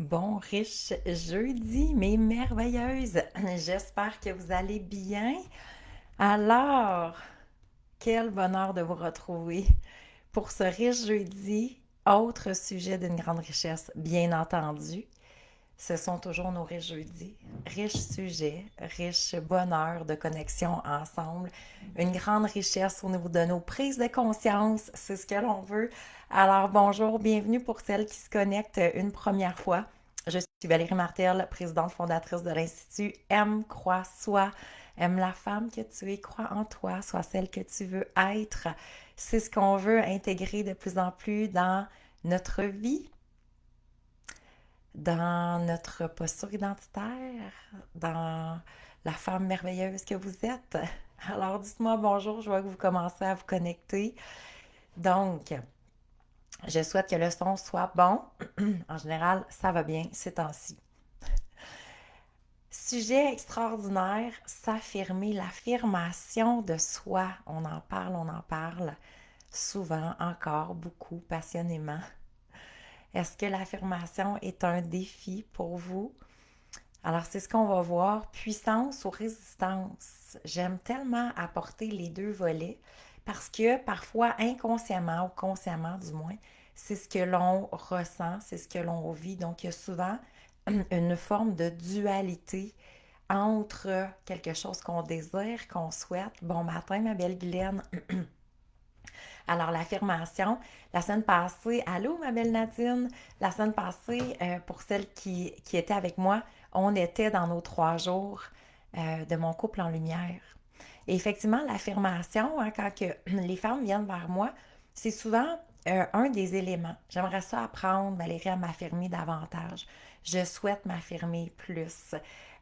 Bon, riche jeudi, mes merveilleuses. J'espère que vous allez bien. Alors, quel bonheur de vous retrouver pour ce riche jeudi. Autre sujet d'une grande richesse, bien entendu. Ce sont toujours nos riches jeudis. Riche sujet, riche bonheur de connexion ensemble. Une grande richesse au niveau de nos prises de conscience. C'est ce que l'on veut. Alors, bonjour, bienvenue pour celles qui se connectent une première fois. Je suis Valérie Martel, présidente fondatrice de l'Institut Aime, crois, sois. Aime la femme que tu es, crois en toi, sois celle que tu veux être. C'est ce qu'on veut intégrer de plus en plus dans notre vie, dans notre posture identitaire, dans la femme merveilleuse que vous êtes. Alors dites-moi bonjour, je vois que vous commencez à vous connecter. Donc, je souhaite que le son soit bon. En général, ça va bien ces temps-ci. Sujet extraordinaire, s'affirmer, l'affirmation de soi. On en parle souvent, encore, beaucoup, passionnément. Est-ce que l'affirmation est un défi pour vous? Alors, c'est ce qu'on va voir, puissance ou résistance. J'aime tellement apporter les deux volets parce que parfois, inconsciemment ou consciemment du moins, c'est ce que l'on ressent, c'est ce que l'on vit. Donc, il y a souvent une forme de dualité entre quelque chose qu'on désire, qu'on souhaite. Bon matin, ma belle Guylaine. Alors, l'affirmation, la semaine passée, allô, ma belle Nadine, la semaine passée, pour celles qui étaient avec moi, on était dans nos 3 jours de mon couple en lumière. Et effectivement, l'affirmation, hein, quand que les femmes viennent vers moi, c'est souvent un des éléments. J'aimerais ça apprendre, Valérie, à m'affirmer davantage. Je souhaite m'affirmer plus.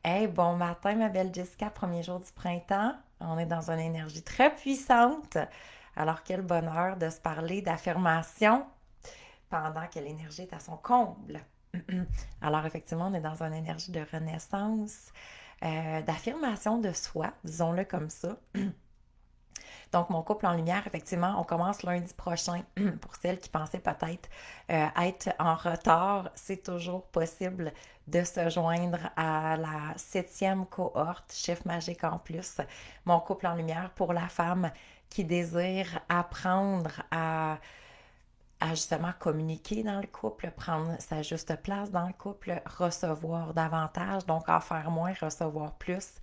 Hey, bon matin, ma belle Jessica, premier jour du printemps. On est dans une énergie très puissante. Alors, quel bonheur de se parler d'affirmation pendant que l'énergie est à son comble. Alors, effectivement, on est dans une énergie de renaissance, d'affirmation de soi, disons-le comme ça. Donc, mon couple en lumière, effectivement, on commence lundi prochain. Pour celles qui pensaient peut-être être en retard, c'est toujours possible de se joindre à la 7e cohorte, Chiffre magique en plus, mon couple en lumière pour la femme qui désire apprendre à justement communiquer dans le couple, prendre sa juste place dans le couple, recevoir davantage, donc en faire moins, recevoir plus,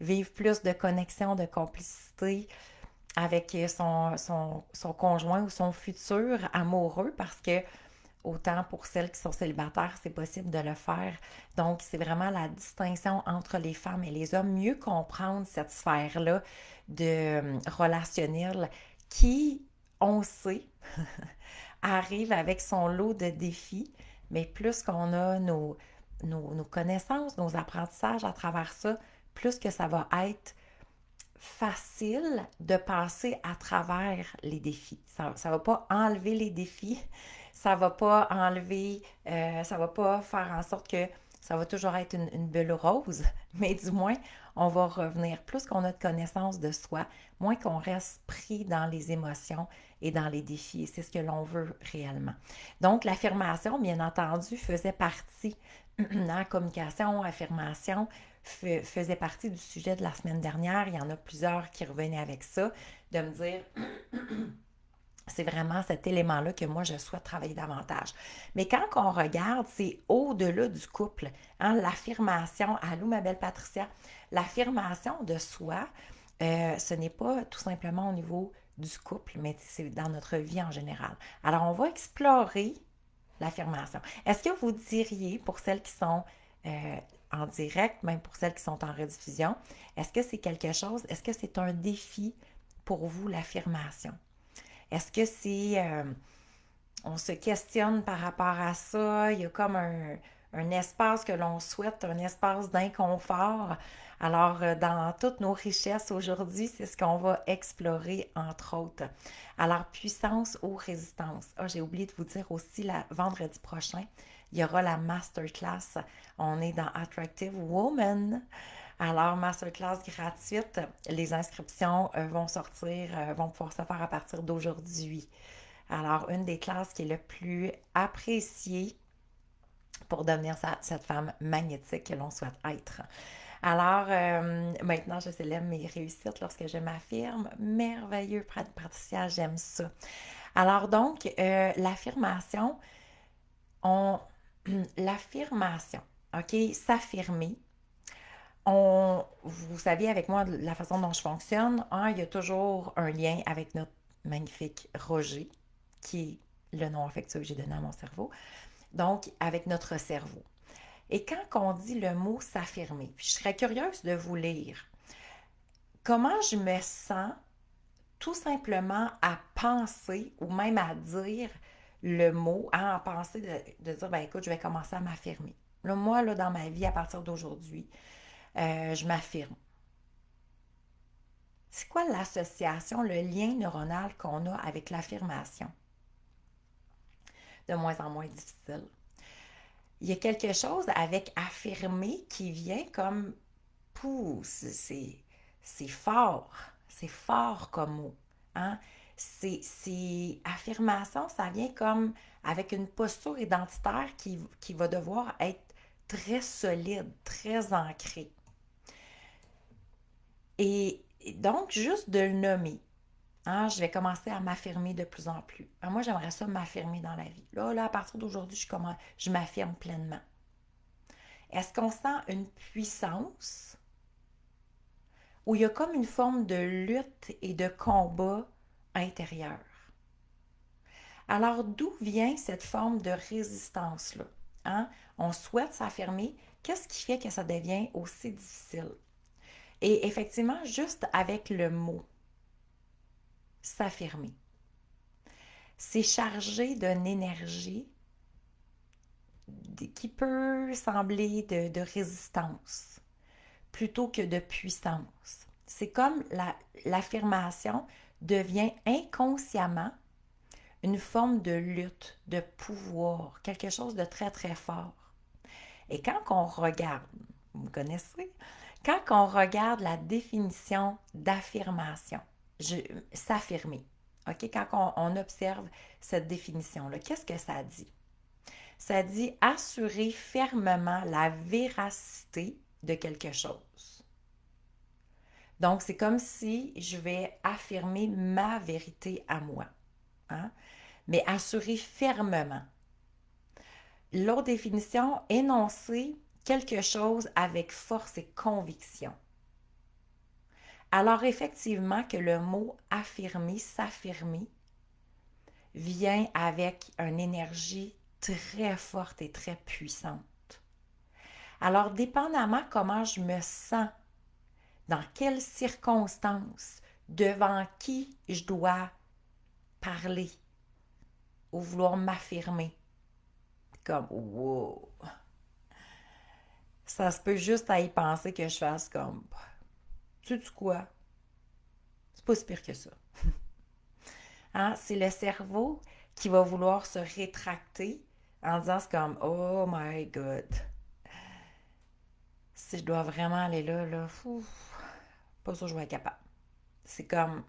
vivre plus de connexion, de complicité, avec son conjoint ou son futur amoureux parce que autant pour celles qui sont célibataires, c'est possible de le faire. Donc, c'est vraiment la distinction entre les femmes et les hommes, mieux comprendre cette sphère-là de relationnel qui, on sait, arrive avec son lot de défis, mais plus qu'on a nos connaissances, nos apprentissages à travers ça, plus que ça va être facile de passer à travers les défis. Ça ne va pas enlever les défis, ça va pas enlever, ça va pas faire en sorte que ça va toujours être une bulle rose, mais du moins, on va revenir. Plus qu'on a de connaissance de soi, moins qu'on reste pris dans les émotions et dans les défis. Et c'est ce que l'on veut réellement. Donc, l'affirmation, bien entendu, faisait partie en communication, affirmation, faisait partie du sujet de la semaine dernière. Il y en a plusieurs qui revenaient avec ça, de me dire, c'est vraiment cet élément-là que moi, je souhaite travailler davantage. Mais quand on regarde, c'est au-delà du couple. Hein, l'affirmation, allô ma belle Patricia, l'affirmation de soi, ce n'est pas tout simplement au niveau du couple, mais c'est dans notre vie en général. Alors, on va explorer l'affirmation. Est-ce que vous diriez, pour celles qui sont en direct, même pour celles qui sont en rediffusion, est-ce que c'est quelque chose, est-ce que c'est un défi pour vous, l'affirmation? Est-ce que c'est... on se questionne par rapport à ça, il y a comme un espace que l'on souhaite, un espace d'inconfort. Alors, dans toutes nos richesses aujourd'hui, c'est ce qu'on va explorer, entre autres. Alors, puissance ou résistance. Ah, j'ai oublié de vous dire aussi, vendredi prochain, il y aura la masterclass. On est dans Attractive Woman. Alors, masterclass gratuite. Les inscriptions vont sortir, vont pouvoir se faire à partir d'aujourd'hui. Alors, une des classes qui est le plus appréciée pour devenir cette femme magnétique que l'on souhaite être. Alors, maintenant, je célèbre mes réussites lorsque je m'affirme. Merveilleux, Patricia, j'aime ça. Alors donc, l'affirmation, on... l'affirmation, OK? S'affirmer. Vous savez, avec moi, la façon dont je fonctionne, hein, il y a toujours un lien avec notre magnifique Roger, qui est le nom affectueux que j'ai donné à mon cerveau. Donc, avec notre cerveau. Et quand on dit le mot s'affirmer, je serais curieuse de vous lire comment je me sens tout simplement à penser ou même à dire le mot, à penser de dire, ben écoute, je vais commencer à m'affirmer. Là, moi, là, dans ma vie, à partir d'aujourd'hui, je m'affirme. C'est quoi l'association, le lien neuronal qu'on a avec l'affirmation? De moins en moins difficile. Il y a quelque chose avec affirmer qui vient comme, pouh, c'est fort. C'est fort comme mot. Hein? Affirmation, ça vient comme avec une posture identitaire qui va devoir être très solide, très ancrée. Et donc, juste de le nommer, hein, je vais commencer à m'affirmer de plus en plus. Alors moi, j'aimerais ça m'affirmer dans la vie. Là, à partir d'aujourd'hui, je m'affirme pleinement. Est-ce qu'on sent une puissance où il y a comme une forme de lutte et de combat intérieur? Alors, d'où vient cette forme de résistance-là? Hein? On souhaite s'affirmer. Qu'est-ce qui fait que ça devient aussi difficile? Et effectivement, juste avec le mot s'affirmer, c'est chargé d'une énergie qui peut sembler de résistance plutôt que de puissance. C'est comme l'affirmation devient inconsciemment une forme de lutte, de pouvoir, quelque chose de très, très fort. Et quand on regarde, vous connaissez, quand on regarde la définition d'affirmation, s'affirmer, OK? Quand on observe cette définition-là, qu'est-ce que ça dit? Ça dit assurer fermement la véracité de quelque chose. Donc, c'est comme si je vais affirmer ma vérité à moi, hein? Mais assurer fermement. L'autre définition, énoncer quelque chose avec force et conviction. Alors, effectivement, que le mot affirmer, s'affirmer, vient avec une énergie très forte et très puissante. Alors, dépendamment comment je me sens, dans quelles circonstances, devant qui je dois parler ou vouloir m'affirmer, comme wow, ça se peut juste à y penser que je fasse comme, tu sais quoi, c'est pas si pire que ça. Hein? C'est le cerveau qui va vouloir se rétracter en disant c'est comme oh my god, si je dois vraiment aller là, pas sûr que je vais être capable. C'est comme,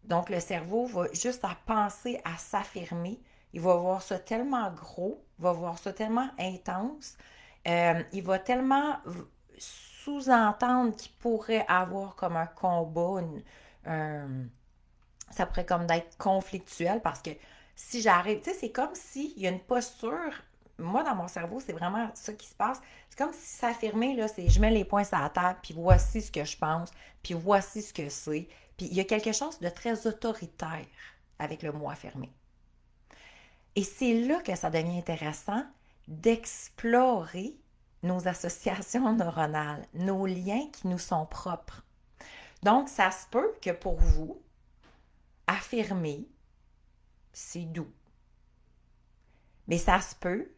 donc le cerveau va juste à penser à s'affirmer, il va voir ça tellement gros, il va voir ça tellement intense, il va tellement sous-entendre qu'il pourrait avoir comme un combat, ça pourrait comme d'être conflictuel parce que si j'arrive, tu sais, c'est comme s'il y a une posture, moi dans mon cerveau, c'est vraiment ça qui se passe. C'est comme si s'affirmer, là, c'est je mets les poings sur la table, puis voici ce que je pense, puis voici ce que c'est. Puis il y a quelque chose de très autoritaire avec le mot affirmer. Et c'est là que ça devient intéressant d'explorer nos associations neuronales, nos liens qui nous sont propres. Donc, ça se peut que pour vous, affirmer, c'est doux. Mais ça se peut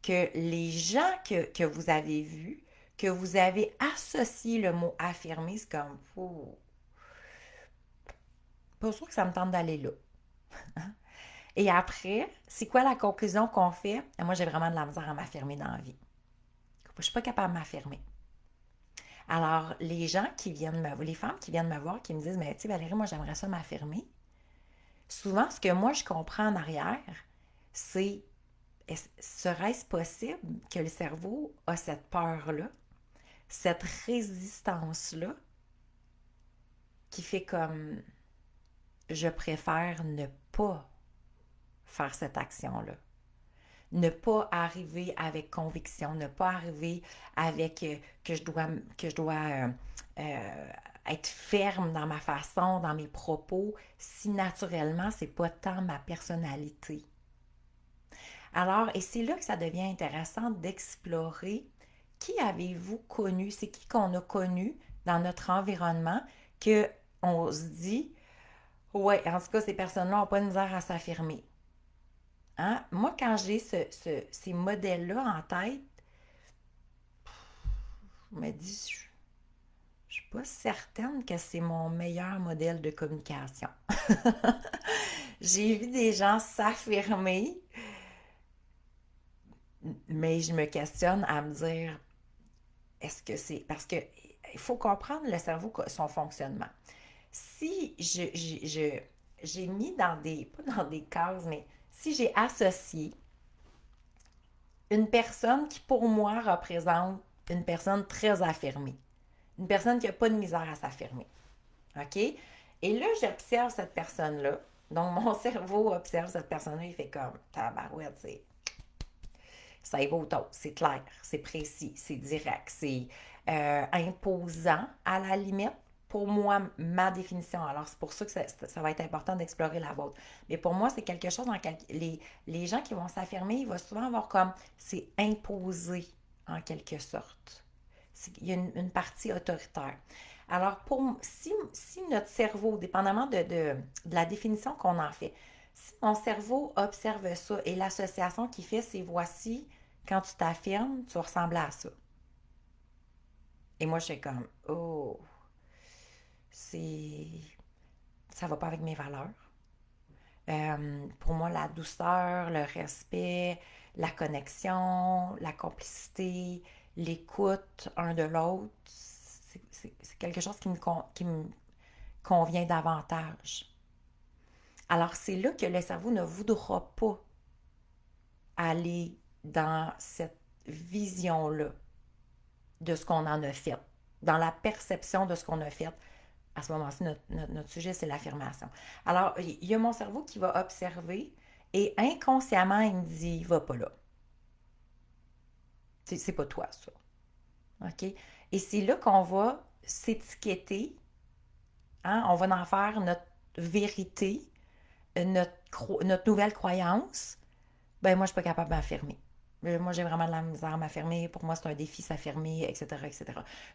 que les gens que vous avez vus, que vous avez associé le mot affirmer, c'est comme, oh, pas sûr que ça me tente d'aller là. Et après, c'est quoi la conclusion qu'on fait? Et moi, j'ai vraiment de la misère à m'affirmer dans la vie. Je ne suis pas capable de m'affirmer. Alors, les femmes qui viennent me voir, qui me disent, mais tu sais, Valérie, moi, j'aimerais ça m'affirmer. Souvent, ce que moi, je comprends en arrière, c'est serait-ce possible que le cerveau a cette peur-là, cette résistance-là, qui fait comme je préfère ne pas faire cette action-là. Ne pas arriver avec conviction, ne pas arriver avec que je dois être ferme dans ma façon, dans mes propos, si naturellement, c'est pas tant ma personnalité. Alors, et c'est là que ça devient intéressant d'explorer qui avez-vous connu, c'est qui qu'on a connu dans notre environnement que on se dit, ouais, en tout cas, ces personnes-là n'ont pas de misère à s'affirmer. Hein? Moi, quand j'ai ces modèles-là en tête, je me dis, je ne suis pas certaine que c'est mon meilleur modèle de communication. J'ai vu des gens s'affirmer, mais je me questionne à me dire, est-ce que c'est... Parce que il faut comprendre le cerveau, son fonctionnement. Si j'ai mis dans des... pas dans des cases, mais si j'ai associé une personne qui, pour moi, représente une personne très affirmée. Une personne qui n'a pas de misère à s'affirmer. OK? Et là, j'observe cette personne-là. Donc, mon cerveau observe cette personne-là. Il fait comme, tabarouette, ça y va au taux. C'est clair, c'est précis, c'est direct, c'est imposant à la limite. Pour moi, ma définition. Alors, c'est pour ça que ça va être important d'explorer la vôtre. Mais pour moi, c'est quelque chose dans les gens qui vont s'affirmer, il va souvent avoir comme, c'est imposé en quelque sorte. Il y a une partie autoritaire. Alors, si notre cerveau, dépendamment de la définition qu'on en fait, si mon cerveau observe ça et l'association qu'il fait, c'est voici, quand tu t'affirmes, tu ressembles à ça. Et moi, je suis comme, oh, c'est. Ça va pas avec mes valeurs. Pour moi, la douceur, le respect, la connexion, la complicité, l'écoute un de l'autre, c'est quelque chose qui me convient davantage. Alors, c'est là que le cerveau ne voudra pas aller dans cette vision-là de ce qu'on en a fait, dans la perception de ce qu'on a fait. À ce moment-ci, notre sujet, c'est l'affirmation. Alors, il y a mon cerveau qui va observer et inconsciemment, il me dit, va pas là. C'est pas toi, ça. OK? Et c'est là qu'on va s'étiqueter, hein? On va en faire notre vérité, notre nouvelle croyance. Ben moi, je suis pas capable de m'affirmer. Moi, j'ai vraiment de la misère à m'affirmer. Pour moi, c'est un défi s'affirmer, etc., etc.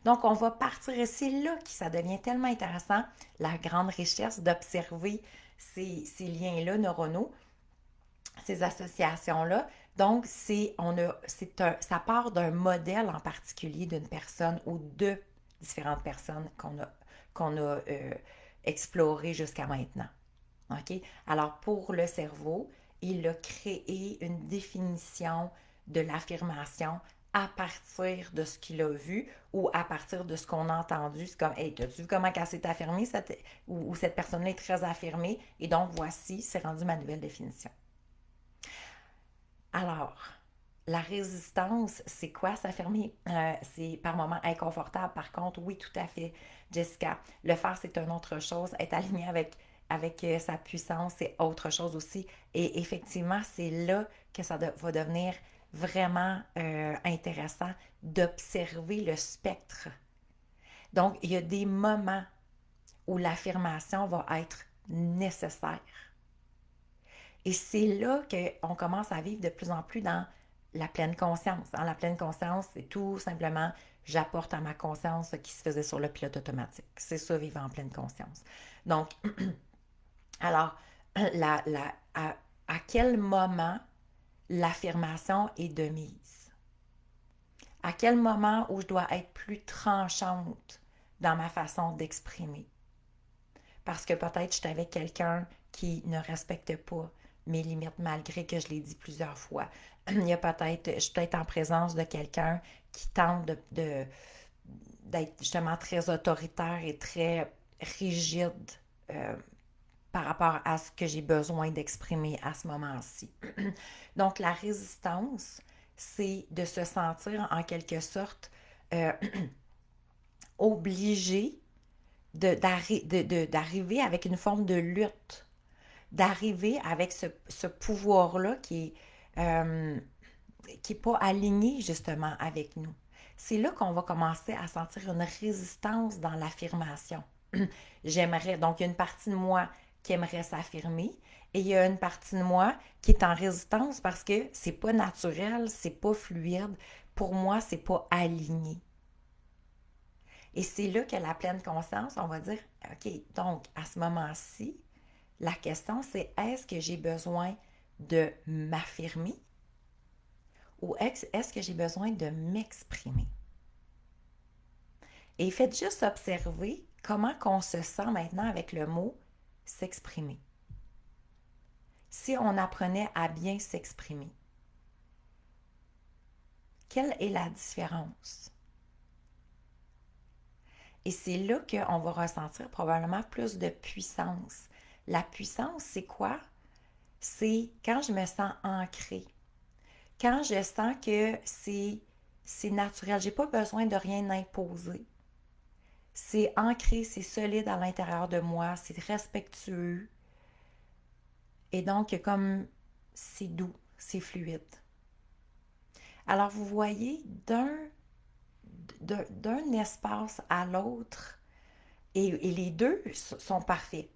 Donc, on va partir, et c'est là que ça devient tellement intéressant, la grande richesse d'observer ces liens-là neuronaux, ces associations-là. Donc, ça part d'un modèle en particulier d'une personne ou de différentes personnes qu'on a explorées jusqu'à maintenant. OK? Alors, pour le cerveau, il a créé une définition de l'affirmation à partir de ce qu'il a vu ou à partir de ce qu'on a entendu. C'est comme, hey, t'as-tu vu comment elle s'est affirmée ou cette personne-là est très affirmée et donc voici, c'est rendu ma nouvelle définition. Alors, la résistance, c'est quoi s'affirmer? C'est par moments inconfortable. Par contre, oui, tout à fait, Jessica. Le faire, c'est une autre chose. Être aligné avec sa puissance, c'est autre chose aussi. Et effectivement, c'est là que va devenir vraiment intéressant d'observer le spectre. Donc, il y a des moments où l'affirmation va être nécessaire. Et c'est là qu'on commence à vivre de plus en plus dans la pleine conscience. Dans la pleine conscience, c'est tout simplement j'apporte à ma conscience ce qui se faisait sur le pilote automatique. C'est ça, vivre en pleine conscience. Donc, alors, à quel moment l'affirmation est de mise? À quel moment où je dois être plus tranchante dans ma façon d'exprimer? Parce que peut-être je suis avec quelqu'un qui ne respecte pas mes limites malgré que je l'ai dit plusieurs fois. Je suis peut-être en présence de quelqu'un qui tente d'être justement très autoritaire et très rigide par rapport à ce que j'ai besoin d'exprimer à ce moment-ci. Donc, la résistance, c'est de se sentir en quelque sorte euh, obligé d'arriver avec une forme de lutte, d'arriver avec ce pouvoir-là qui est pas aligné justement avec nous. C'est là qu'on va commencer à sentir une résistance dans l'affirmation. J'aimerais, donc il y a une partie de moi qui aimerait s'affirmer et il y a une partie de moi qui est en résistance parce que c'est pas naturel, c'est pas fluide. Pour moi, c'est pas aligné. Et c'est là que la pleine conscience, on va dire, OK, donc à ce moment-ci, la question c'est est-ce que j'ai besoin de m'affirmer ou est-ce que j'ai besoin de m'exprimer? Et faites juste observer comment qu'on se sent maintenant avec le mot s'exprimer. Si on apprenait à bien s'exprimer, quelle est la différence? Et c'est là qu'on va ressentir probablement plus de puissance. La puissance, c'est quoi? C'est quand je me sens ancrée. Quand je sens que c'est naturel, j'ai pas besoin de rien imposer. C'est ancré, c'est solide à l'intérieur de moi, c'est respectueux. Et donc, comme c'est doux, c'est fluide. Alors, vous voyez, d'un espace à l'autre, et les deux sont parfaits.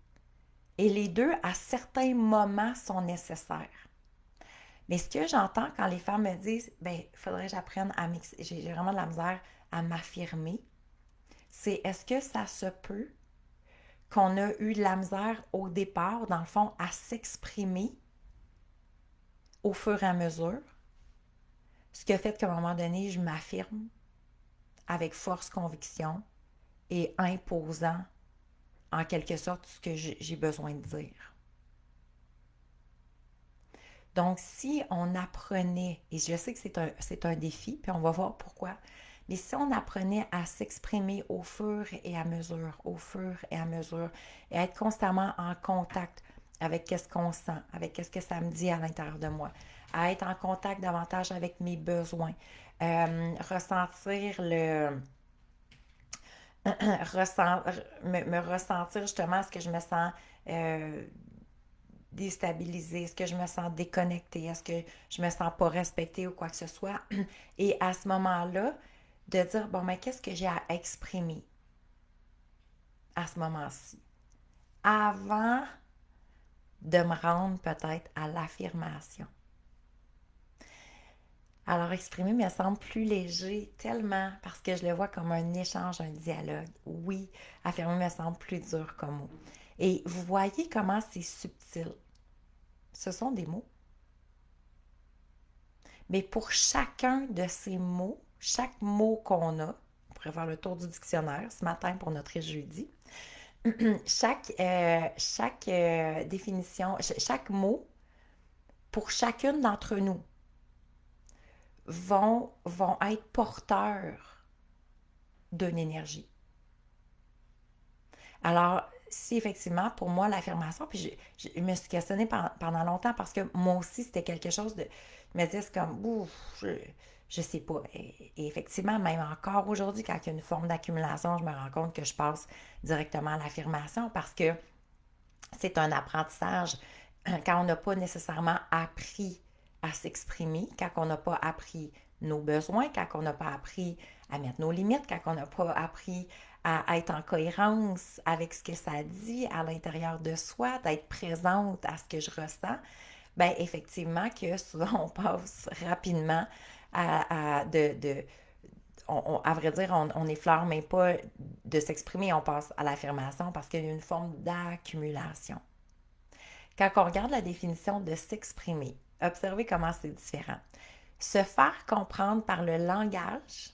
Et les deux, à certains moments, sont nécessaires. Mais ce que j'entends quand les femmes me disent, ben, il faudrait que j'apprenne à m'exprimer, j'ai vraiment de la misère à m'affirmer, c'est est-ce que ça se peut qu'on a eu de la misère au départ, dans le fond, à s'exprimer au fur et à mesure, ce qui a fait qu'à un moment donné, je m'affirme avec force, conviction et imposant en quelque sorte ce que j'ai besoin de dire. Donc, si on apprenait, et je sais que c'est un défi, puis on va voir pourquoi, mais si on apprenait à s'exprimer au fur et à mesure, au fur et à mesure, et à être constamment en contact avec qu'est-ce qu'on sent, avec qu'est-ce que ça me dit à l'intérieur de moi, à être en contact davantage avec mes besoins, ressentir me ressentir justement ce que je me sens euh, déstabilisée, est-ce que je me sens déconnectée, est-ce que je me sens pas respectée ou quoi que ce soit. Et à ce moment-là, de dire, bon, mais qu'est-ce que j'ai à exprimer à ce moment-ci? Avant de me rendre peut-être à l'affirmation. Alors, exprimer me semble plus léger, tellement, parce que je le vois comme un échange, un dialogue. Oui, affirmer me semble plus dur comme mot. Et vous voyez comment c'est subtil. Ce sont des mots. Mais pour chacun de ces mots, chaque mot qu'on a, on pourrait faire le tour du dictionnaire ce matin pour notre jeudi, chaque définition, chaque mot, pour chacune d'entre nous, vont être porteurs d'une énergie. Alors, si effectivement, pour moi, l'affirmation, puis je me suis questionnée pendant longtemps parce que moi aussi, c'était quelque chose de. Je me disais, c'est comme, ouf, je sais pas. Et effectivement, même encore aujourd'hui, quand il y a une forme d'accumulation, je me rends compte que je passe directement à l'affirmation parce que c'est un apprentissage quand on n'a pas nécessairement appris à s'exprimer, quand on n'a pas appris nos besoins, quand on n'a pas appris à mettre nos limites, quand on n'a pas appris à être en cohérence avec ce que ça dit à l'intérieur de soi, d'être présente à ce que je ressens, bien effectivement que souvent on passe rapidement à vrai dire, on n'effleure même pas de s'exprimer, on passe à l'affirmation parce qu'il y a une forme d'accumulation. Quand on regarde la définition de s'exprimer, observez comment c'est différent. Se faire comprendre par le langage,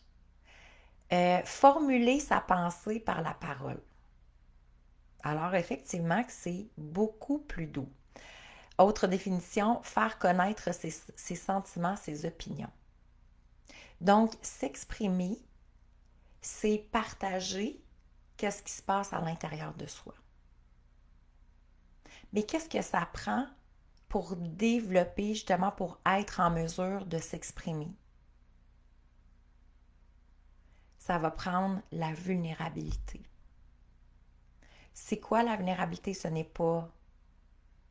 formuler sa pensée par la parole. Alors effectivement que c'est beaucoup plus doux. Autre définition, faire connaître ses sentiments, ses opinions. Donc, s'exprimer, c'est partager qu'est-ce qui se passe à l'intérieur de soi. Mais qu'est-ce que ça prend pour développer, justement, pour être en mesure de s'exprimer? Ça va prendre la vulnérabilité. C'est quoi la vulnérabilité? Ce n'est pas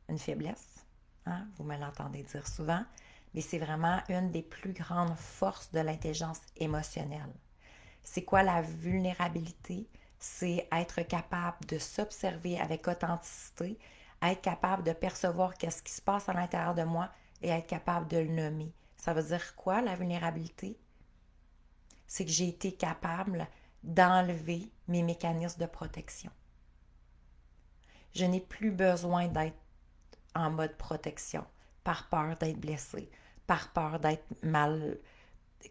une faiblesse, hein? Vous me l'entendez dire souvent, mais c'est vraiment une des plus grandes forces de l'intelligence émotionnelle. C'est quoi la vulnérabilité? C'est être capable de s'observer avec authenticité, être capable de percevoir qu'est-ce qui se passe à l'intérieur de moi et être capable de le nommer. Ça veut dire quoi, la vulnérabilité? C'est que j'ai été capable d'enlever mes mécanismes de protection. Je n'ai plus besoin d'être en mode protection, par peur d'être blessé, par peur d'être mal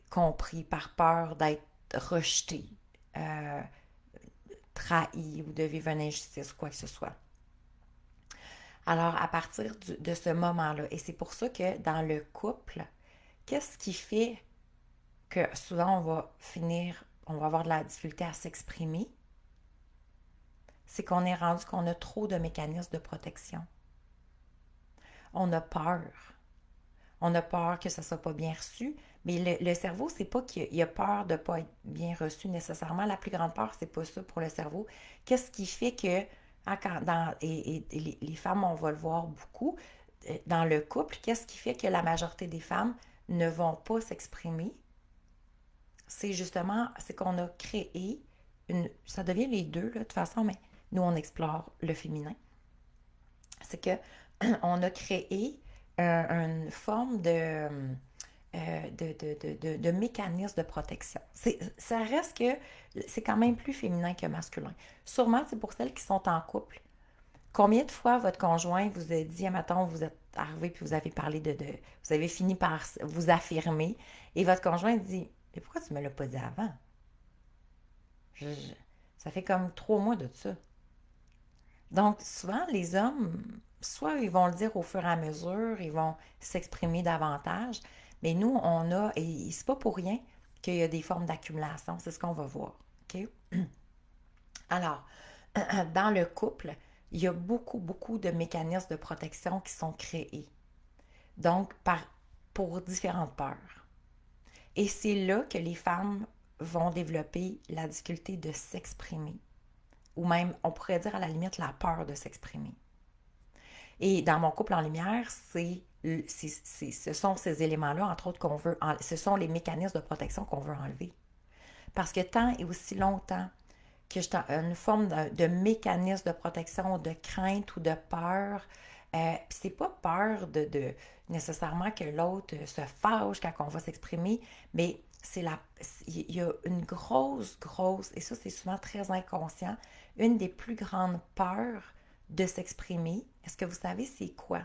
compris, par peur d'être rejeté, euh, trahi ou de vivre une injustice, quoi que ce soit. Alors, à partir de ce moment-là, et c'est pour ça que dans le couple, qu'est-ce qui fait que souvent on va avoir de la difficulté à s'exprimer? C'est qu'on est rendu qu'on a trop de mécanismes de protection. On a peur. On a peur que ça ne soit pas bien reçu. Mais le cerveau, c'est pas qu'il a peur de ne pas être bien reçu nécessairement. La plus grande peur, c'est pas ça pour le cerveau. Qu'est-ce qui fait que, hein, et les femmes, on va le voir beaucoup, dans le couple, qu'est-ce qui fait que la majorité des femmes ne vont pas s'exprimer? C'est justement, c'est qu'on a créé ça devient les deux, là, de toute façon, mais nous, on explore le féminin. C'est que on a créé une forme de mécanisme de protection. Ça reste que c'est quand même plus féminin que masculin. Sûrement, c'est pour celles qui sont en couple. Combien de fois votre conjoint vous a dit, admettons, vous êtes arrivé puis vous avez parlé vous avez fini par vous affirmer et votre conjoint dit, mais pourquoi tu me l'as pas dit avant? Ça fait comme 3 mois de ça. Donc, souvent, les hommes, soit ils vont le dire au fur et à mesure, ils vont s'exprimer davantage, mais nous, et c'est pas pour rien qu'il y a des formes d'accumulation, c'est ce qu'on va voir. OK? Alors, dans le couple, il y a beaucoup, beaucoup de mécanismes de protection qui sont créés. Donc, pour différentes peurs. Et c'est là que les femmes vont développer la difficulté de s'exprimer. Ou même, on pourrait dire à la limite, la peur de s'exprimer. Et dans mon couple en lumière, ce sont ces éléments-là, entre autres, ce sont les mécanismes de protection qu'on veut enlever. Parce que tant et aussi longtemps que j'ai une forme de mécanisme de protection, de crainte ou de peur, c'est pas peur de nécessairement que l'autre se fâche quand on va s'exprimer, mais il y a une grosse, et ça c'est souvent très inconscient, une des plus grandes peurs de s'exprimer. Est-ce que vous savez c'est quoi?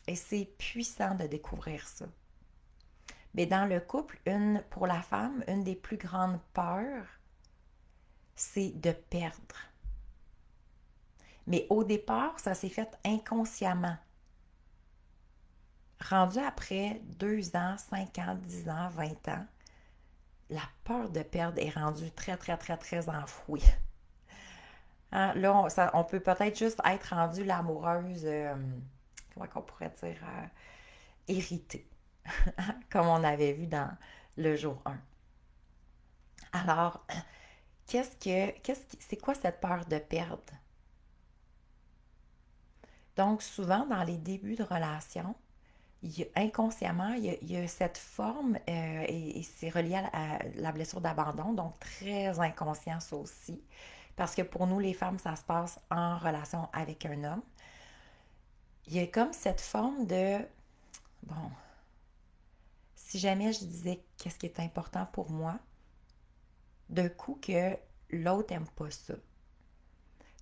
Et c'est puissant de découvrir ça. Mais dans le couple, pour la femme, une des plus grandes peurs, c'est de perdre. Mais au départ, ça s'est fait inconsciemment. Rendu après 2 ans, 5 ans, 10 ans, 20 ans, la peur de perdre est rendue très, très, très, très enfouie. Hein, là, on peut peut-être juste être rendu l'amoureuse, comment on pourrait dire, irritée, comme on avait vu dans le jour 1. Alors, c'est quoi cette peur de perdre? Donc, souvent, dans les débuts de relation, inconsciemment, il y a cette forme, et c'est relié à la blessure d'abandon, donc très inconscient ça aussi. Parce que pour nous, les femmes, ça se passe en relation avec un homme. Il y a comme cette forme de, bon, si jamais je disais qu'est-ce qui est important pour moi, d'un coup que l'autre n'aime pas ça.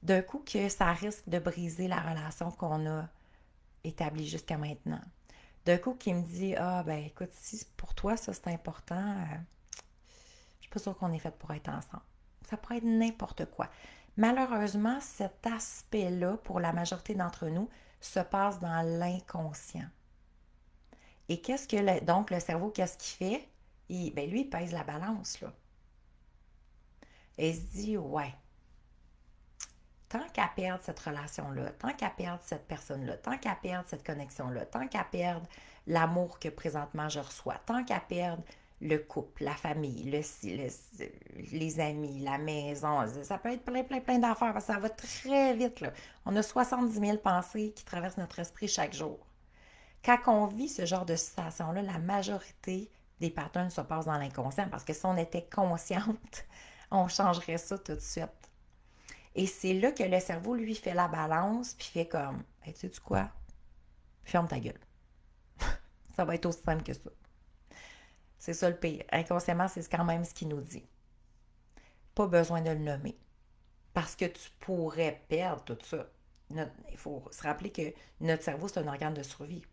D'un coup que ça risque de briser la relation qu'on a établie jusqu'à maintenant. D'un coup qui me dit, ah ben écoute, si pour toi ça c'est important, je suis pas sûre qu'on est fait pour être ensemble. Ça pourrait être n'importe quoi. Malheureusement, cet aspect-là, pour la majorité d'entre nous, se passe dans l'inconscient. Et donc le cerveau, qu'est-ce qu'il fait? Lui, il pèse la balance, là. Et il se dit, ouais, tant qu'à perdre cette relation-là, tant qu'à perdre cette personne-là, tant qu'à perdre cette connexion-là, tant qu'à perdre l'amour que présentement je reçois, tant qu'à perdre le couple, la famille, les amis, la maison, ça peut être plein, plein, plein d'affaires parce que ça va très vite, là. On a 70 000 pensées qui traversent notre esprit chaque jour. Quand on vit ce genre de situation-là, la majorité des patterns se passent dans l'inconscient parce que si on était consciente, on changerait ça tout de suite. Et c'est là que le cerveau, lui, fait la balance puis fait comme, hey, tu sais quoi? Ferme ta gueule. Ça va être aussi simple que ça. C'est ça le pire. Inconsciemment, c'est quand même ce qu'il nous dit. Pas besoin de le nommer. Parce que tu pourrais perdre tout ça. Il faut se rappeler que notre cerveau, c'est un organe de survie.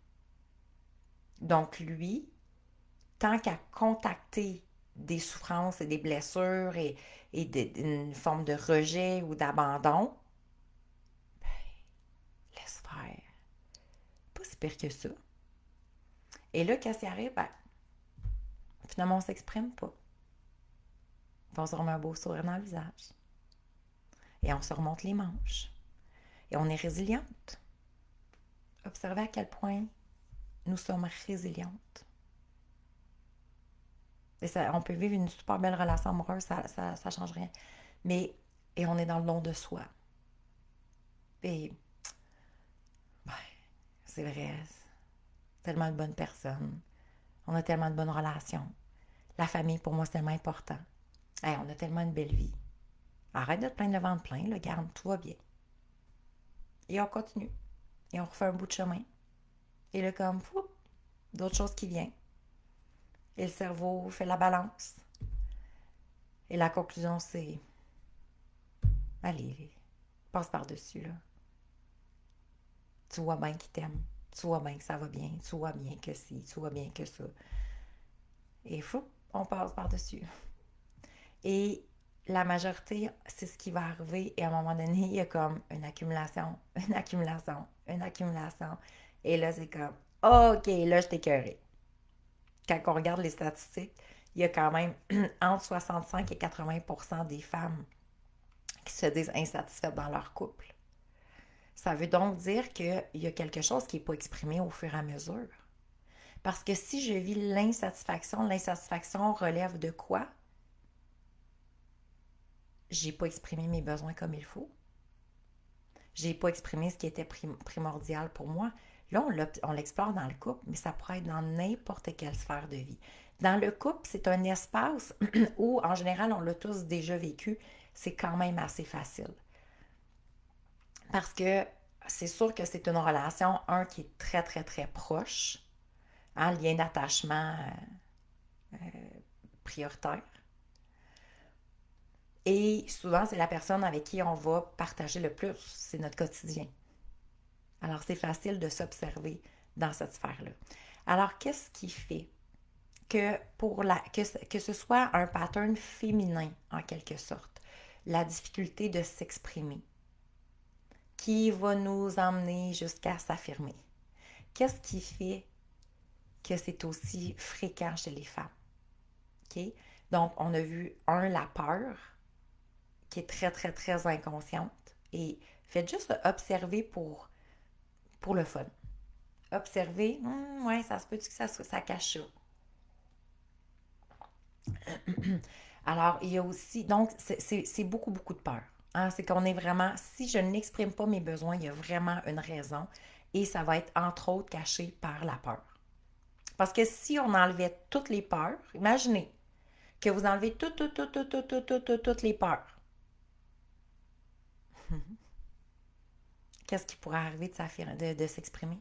Donc, lui, tant qu'à contacter des souffrances et des blessures et une forme de rejet ou d'abandon, ben, laisse faire. Pas si pire que ça. Et là, quand ça arrive, ben, finalement, on ne s'exprime pas. On se remet un beau sourire dans le visage. Et on se remonte les manches. Et on est résiliente. Observez à quel point nous sommes résilientes. Et ça, on peut vivre une super belle relation amoureuse, ça change rien. Mais, et on est dans le don de soi. Et, ouais, c'est vrai, tellement de bonnes personnes. On a tellement de bonnes relations. La famille, pour moi, c'est tellement important. Hey, on a tellement une belle vie. Arrête de te plaindre le ventre plein, là, garde, tout va bien. Et on continue. Et on refait un bout de chemin. Et là, comme, fou, d'autres choses qui viennent. Et le cerveau fait la balance. Et la conclusion, c'est, allez, passe par-dessus, là. Tu vois bien qu'il t'aime. Tu vois bien que ça va bien. Tu vois bien que si. Tu vois bien que ça. Et fou, on passe par-dessus. Et la majorité, c'est ce qui va arriver. Et à un moment donné, il y a comme une accumulation, une accumulation, une accumulation. Et là, c'est comme, OK, là, je t'écœuré. Quand on regarde les statistiques, il y a quand même entre 65 et 80% des femmes qui se disent insatisfaites dans leur couple. Ça veut donc dire qu'il y a quelque chose qui n'est pas exprimé au fur et à mesure. Parce que si je vis l'insatisfaction relève de quoi? J'ai pas exprimé mes besoins comme il faut. J'ai pas exprimé ce qui était primordial pour moi. Là, on l'explore dans le couple, mais ça pourrait être dans n'importe quelle sphère de vie. Dans le couple, c'est un espace où, en général, on l'a tous déjà vécu. C'est quand même assez facile. Parce que c'est sûr que c'est une relation, qui est très, très, très proche. Hein, lien d'attachement prioritaire. Et souvent, c'est la personne avec qui on va partager le plus. C'est notre quotidien. Alors, c'est facile de s'observer dans cette sphère-là. Alors, qu'est-ce qui fait que ce soit un pattern féminin, en quelque sorte, la difficulté de s'exprimer, qui va nous emmener jusqu'à s'affirmer? Qu'est-ce qui fait que c'est aussi fréquent chez les femmes? Okay? Donc, on a vu, la peur, qui est très, très, très inconsciente. Et faites juste observer pour le fun. Observer, ouais, ça se peut que ça cache ça. Alors, il y a aussi, donc, c'est beaucoup, beaucoup de peur. Hein? C'est qu'on est vraiment, si je n'exprime pas mes besoins, il y a vraiment une raison. Et ça va être, entre autres, caché par la peur. Parce que si on enlevait toutes les peurs, imaginez que vous enlevez toutes les peurs. Qu'est-ce qui pourrait arriver de s'exprimer?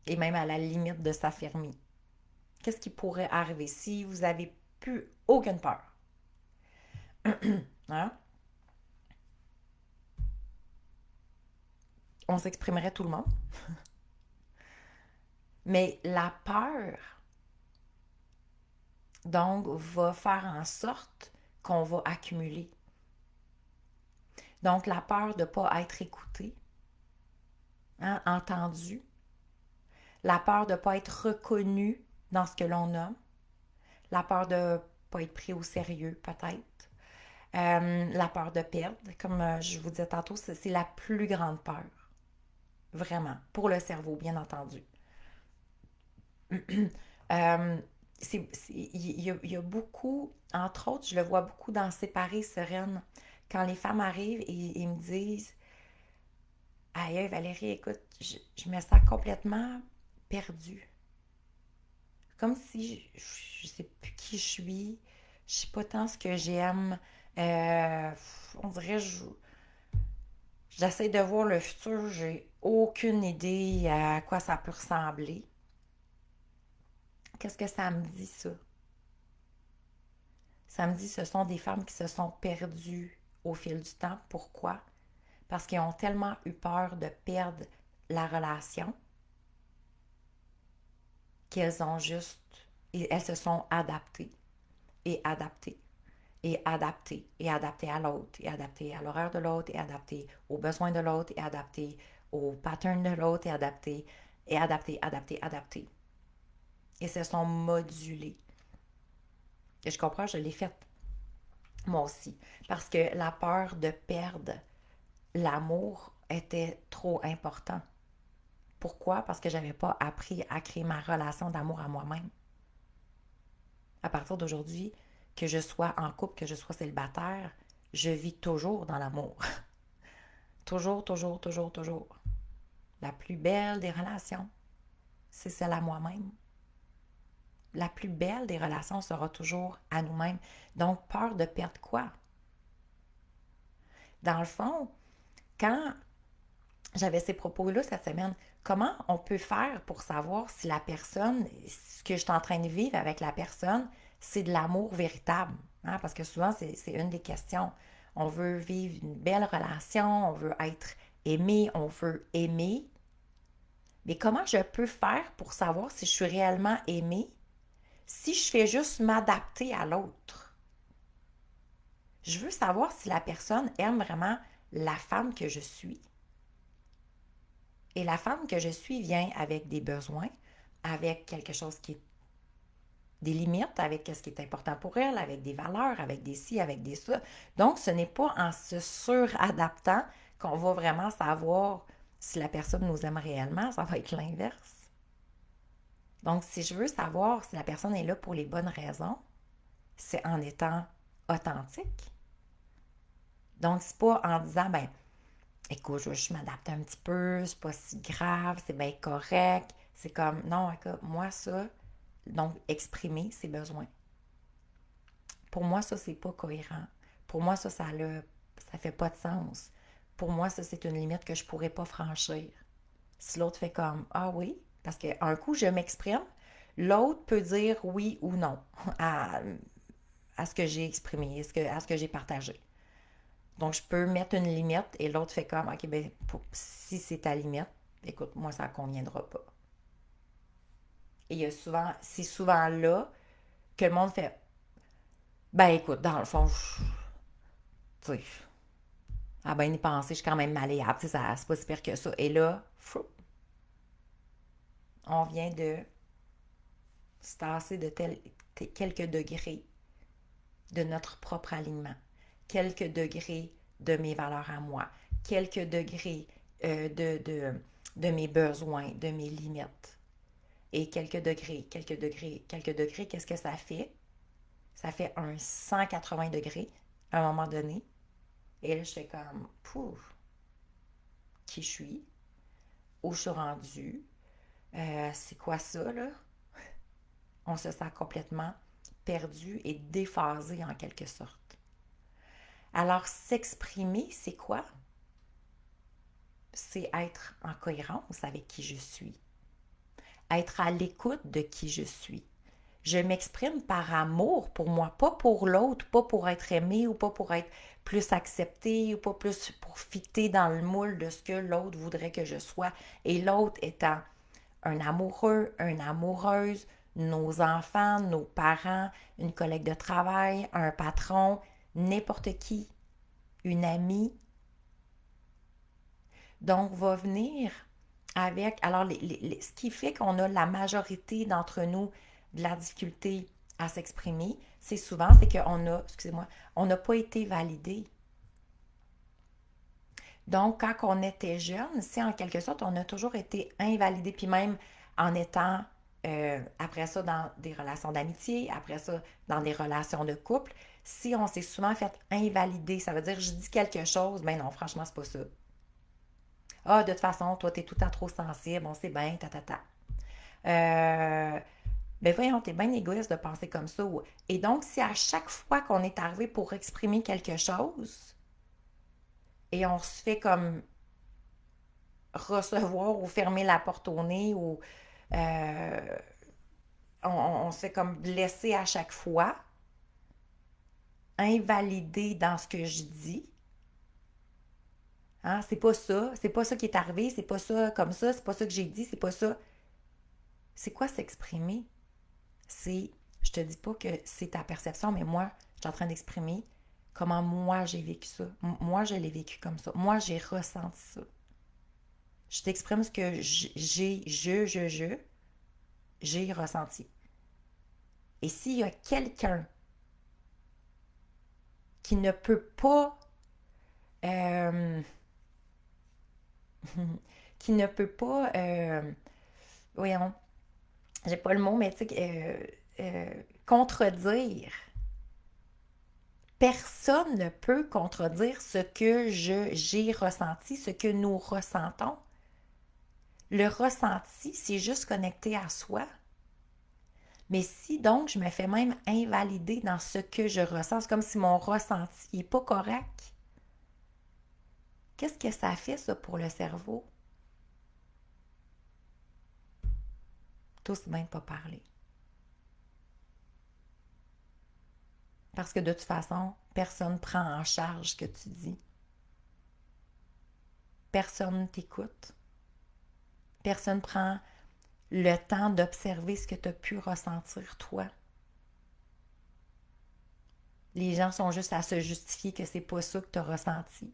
Et même à la limite de s'affirmer. Qu'est-ce qui pourrait arriver si vous n'avez plus aucune peur? Hein? On s'exprimerait tout le monde. Mais la peur, donc, va faire en sorte qu'on va accumuler. Donc, la peur de ne pas être écouté, hein, entendu. La peur de ne pas être reconnu dans ce que l'on a. La peur de ne pas être pris au sérieux, peut-être. La peur de perdre, comme je vous disais tantôt, c'est la plus grande peur. Vraiment. Pour le cerveau, bien entendu. Euh, il y a beaucoup, entre autres, je le vois beaucoup dans Séparer Sereine, quand les femmes arrivent et me disent aïe, Valérie, écoute, je me sens complètement perdue. Comme si je sais plus qui je suis, je sais pas tant ce que j'aime. Euh, on dirait j'essaie de voir le futur, j'ai aucune idée à quoi ça peut ressembler. Qu'est-ce que ça me dit, ça? Ça me dit que ce sont des femmes qui se sont perdues au fil du temps. Pourquoi? Parce qu'elles ont tellement eu peur de perdre la relation qu'elles ont juste... Et elles se sont adaptées et adaptées et adaptées et adaptées à l'autre et adaptées à l'horaire de l'autre et adaptées aux besoins de l'autre et adaptées aux patterns de l'autre et adaptées, adaptées, adaptées. Et se sont modulées. Et je comprends, je l'ai faite moi aussi. Parce que la peur de perdre l'amour était trop important. Pourquoi? Parce que j'avais pas appris à créer ma relation d'amour à moi-même. À partir d'aujourd'hui, que je sois en couple, que je sois célibataire, je vis toujours dans l'amour. Toujours, toujours, toujours, toujours. La plus belle des relations, c'est celle à moi-même. La plus belle des relations sera toujours à nous-mêmes. Donc, peur de perdre quoi? Dans le fond, quand j'avais ces propos-là cette semaine, comment on peut faire pour savoir si la personne, ce que je suis en train de vivre avec la personne, c'est de l'amour véritable? Hein? Parce que souvent, c'est une des questions. On veut vivre une belle relation, on veut être aimé, on veut aimer. Mais comment je peux faire pour savoir si je suis réellement aimée si je fais juste m'adapter à l'autre? Je veux savoir si la personne aime vraiment la femme que je suis. Et la femme que je suis vient avec des besoins, avec quelque chose qui est des limites, avec ce qui est important pour elle, avec des valeurs, avec des ci, avec des ça. Donc, ce n'est pas en se suradaptant qu'on va vraiment savoir si la personne nous aime réellement, ça va être l'inverse. Donc, si je veux savoir si la personne est là pour les bonnes raisons, c'est en étant authentique. Donc, c'est pas en disant, ben, écoute, je m'adapte un petit peu, c'est pas si grave, c'est bien correct. C'est comme, non, écoute, moi, ça, donc, exprimer ses besoins. Pour moi, ça, c'est pas cohérent. Pour moi, ça fait pas de sens. Pour moi, ça, c'est une limite que je pourrais pas franchir. Si l'autre fait comme, ah oui, parce qu'un coup, je m'exprime, l'autre peut dire oui ou non à ce que j'ai exprimé, à ce que j'ai partagé. Donc, je peux mettre une limite et l'autre fait comme, OK, ben, si c'est ta limite, écoute, moi, ça ne conviendra pas. Et c'est souvent là que le monde fait, ben, écoute, dans le fond, tu sais, à bien y penser, je suis quand même malléable, tu sais, c'est pas si pire que ça. Et là, on vient de se tasser de quelques degrés de notre propre alignement, quelques degrés de mes valeurs à moi, quelques degrés de mes besoins, de mes limites. Et quelques degrés, qu'est-ce que ça fait? Ça fait un 180 degrés à un moment donné. Et là, j'étais comme, pouf, qui je suis, où je suis rendue, c'est quoi ça, là? On se sent complètement perdu et déphasé en quelque sorte. Alors, s'exprimer, c'est quoi? C'est être en cohérence avec qui je suis, être à l'écoute de qui je suis. Je m'exprime par amour pour moi, pas pour l'autre, pas pour être aimé ou pas pour être plus accepté ou pas plus pour fitter dans le moule de ce que l'autre voudrait que je sois. Et l'autre étant un amoureux, une amoureuse, nos enfants, nos parents, une collègue de travail, un patron, n'importe qui, une amie. Donc, va venir avec... Alors, ce qui fait qu'on a la majorité d'entre nous de la difficulté à s'exprimer, c'est souvent, c'est qu'on a, excusez-moi, on n'a pas été validé. Donc, quand on était jeune, c'est en quelque sorte, on a toujours été invalidé, puis même en étant, après ça, dans des relations d'amitié, après ça, dans des relations de couple, si on s'est souvent fait invalider, ça veut dire, je dis quelque chose, ben non, franchement, c'est pas ça. Ah, de toute façon, toi, t'es tout le temps trop sensible, on sait bien, ta, ta, ta. Euh, ben voyons, t'es bien égoïste de penser comme ça. Et donc, si à chaque fois qu'on est arrivé pour exprimer quelque chose, et on se fait comme recevoir ou fermer la porte au nez ou euh, on se fait comme blesser à chaque fois, invalider dans ce que je dis. Hein? C'est pas ça qui est arrivé, c'est pas ça comme ça, c'est pas ça que j'ai dit, c'est pas ça. C'est quoi s'exprimer? C'est, je te dis pas que c'est ta perception, mais moi, je suis en train d'exprimer comment moi j'ai vécu ça. Moi, je l'ai vécu comme ça. Moi, j'ai ressenti ça. Je t'exprime ce que j'ai ressenti. Et s'il y a quelqu'un qui ne peut pas, euh, qui ne peut pas, voyons, j'ai pas le mot, mais tu sais, contredire. Personne ne peut contredire ce que j'ai ressenti, ce que nous ressentons. Le ressenti, c'est juste connecté à soi. Mais si donc je me fais même invalider dans ce que je ressens, c'est comme si mon ressenti n'est pas correct. Qu'est-ce que ça fait ça pour le cerveau? Tous bien pas parler. Parce que de toute façon, personne ne prend en charge ce que tu dis. Personne ne t'écoute. Personne ne prend le temps d'observer ce que tu as pu ressentir toi. Les gens sont juste à se justifier que c'est pas ça que tu as ressenti.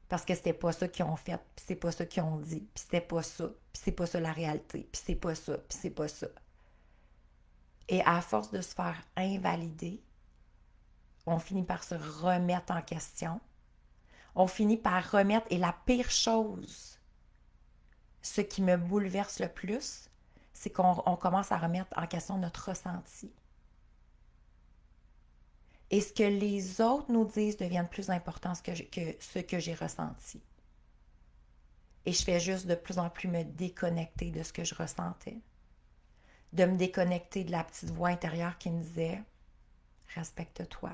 Parce que c'était pas ça qu'ils ont fait, puis c'est pas ça qu'ils ont dit, puis c'était pas ça, puis c'est pas ça la réalité, puis c'est pas ça, puis c'est pas ça. Et à force de se faire invalider, on finit par se remettre en question. On finit par remettre, et la pire chose, ce qui me bouleverse le plus, c'est qu'on commence à remettre en question notre ressenti. Et ce que les autres nous disent devient plus important que ce que j'ai ressenti. Et je fais juste de plus en plus me déconnecter de ce que je ressentais. De me déconnecter de la petite voix intérieure qui me disait respecte-toi.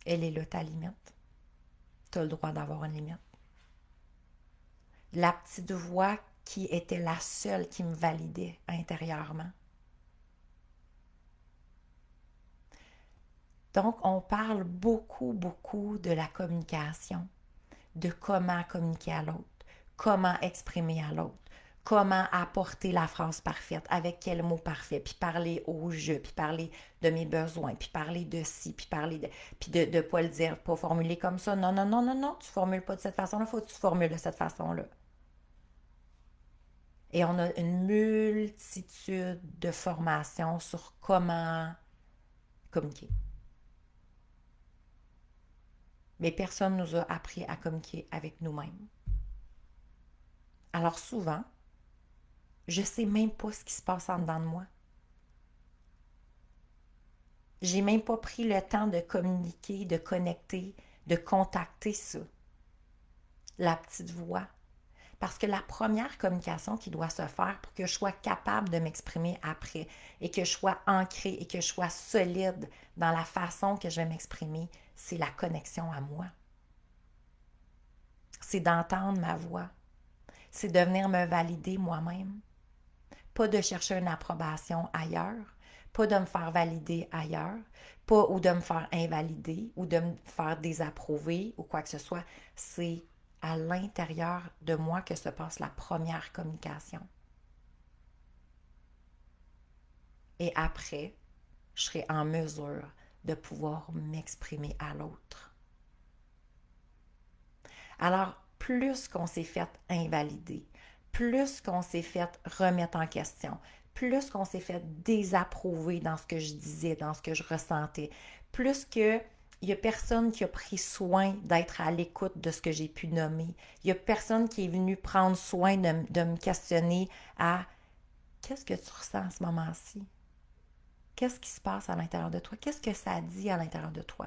Elle est là ta limite. Tu as le droit d'avoir une limite. La petite voix qui était la seule qui me validait intérieurement. Donc, on parle beaucoup, beaucoup de la communication, de comment communiquer à l'autre, comment exprimer à l'autre, comment apporter la phrase parfaite, avec quel mot parfait, puis parler au jeu, puis parler de mes besoins, puis parler de ci, puis parler de... Puis de ne pas le dire, pas formuler comme ça. Non, non, non, non, non, tu ne formules pas de cette façon-là, il faut que tu formules de cette façon-là. Et on a une multitude de formations sur comment communiquer. Mais personne ne nous a appris à communiquer avec nous-mêmes. Alors souvent, je ne sais même pas ce qui se passe en dedans de moi. J'ai même pas pris le temps de communiquer, de connecter, de contacter ça, la petite voix. Parce que la première communication qui doit se faire pour que je sois capable de m'exprimer après et que je sois ancrée et que je sois solide dans la façon que je vais m'exprimer, c'est la connexion à moi. C'est d'entendre ma voix. C'est de venir me valider moi-même. Pas de chercher une approbation ailleurs, pas de me faire valider ailleurs, pas ou de me faire invalider ou de me faire désapprouver ou quoi que ce soit. C'est à l'intérieur de moi que se passe la première communication. Et après, je serai en mesure de pouvoir m'exprimer à l'autre. Alors, plus qu'on s'est fait invalider, plus qu'on s'est fait remettre en question, plus qu'on s'est fait désapprouver dans ce que je disais, dans ce que je ressentais, plus que il n'y a personne qui a pris soin d'être à l'écoute de ce que j'ai pu nommer. Il n'y a personne qui est venu prendre soin de me questionner à qu'est-ce que tu ressens en ce moment-ci? Qu'est-ce qui se passe à l'intérieur de toi? Qu'est-ce que ça dit à l'intérieur de toi?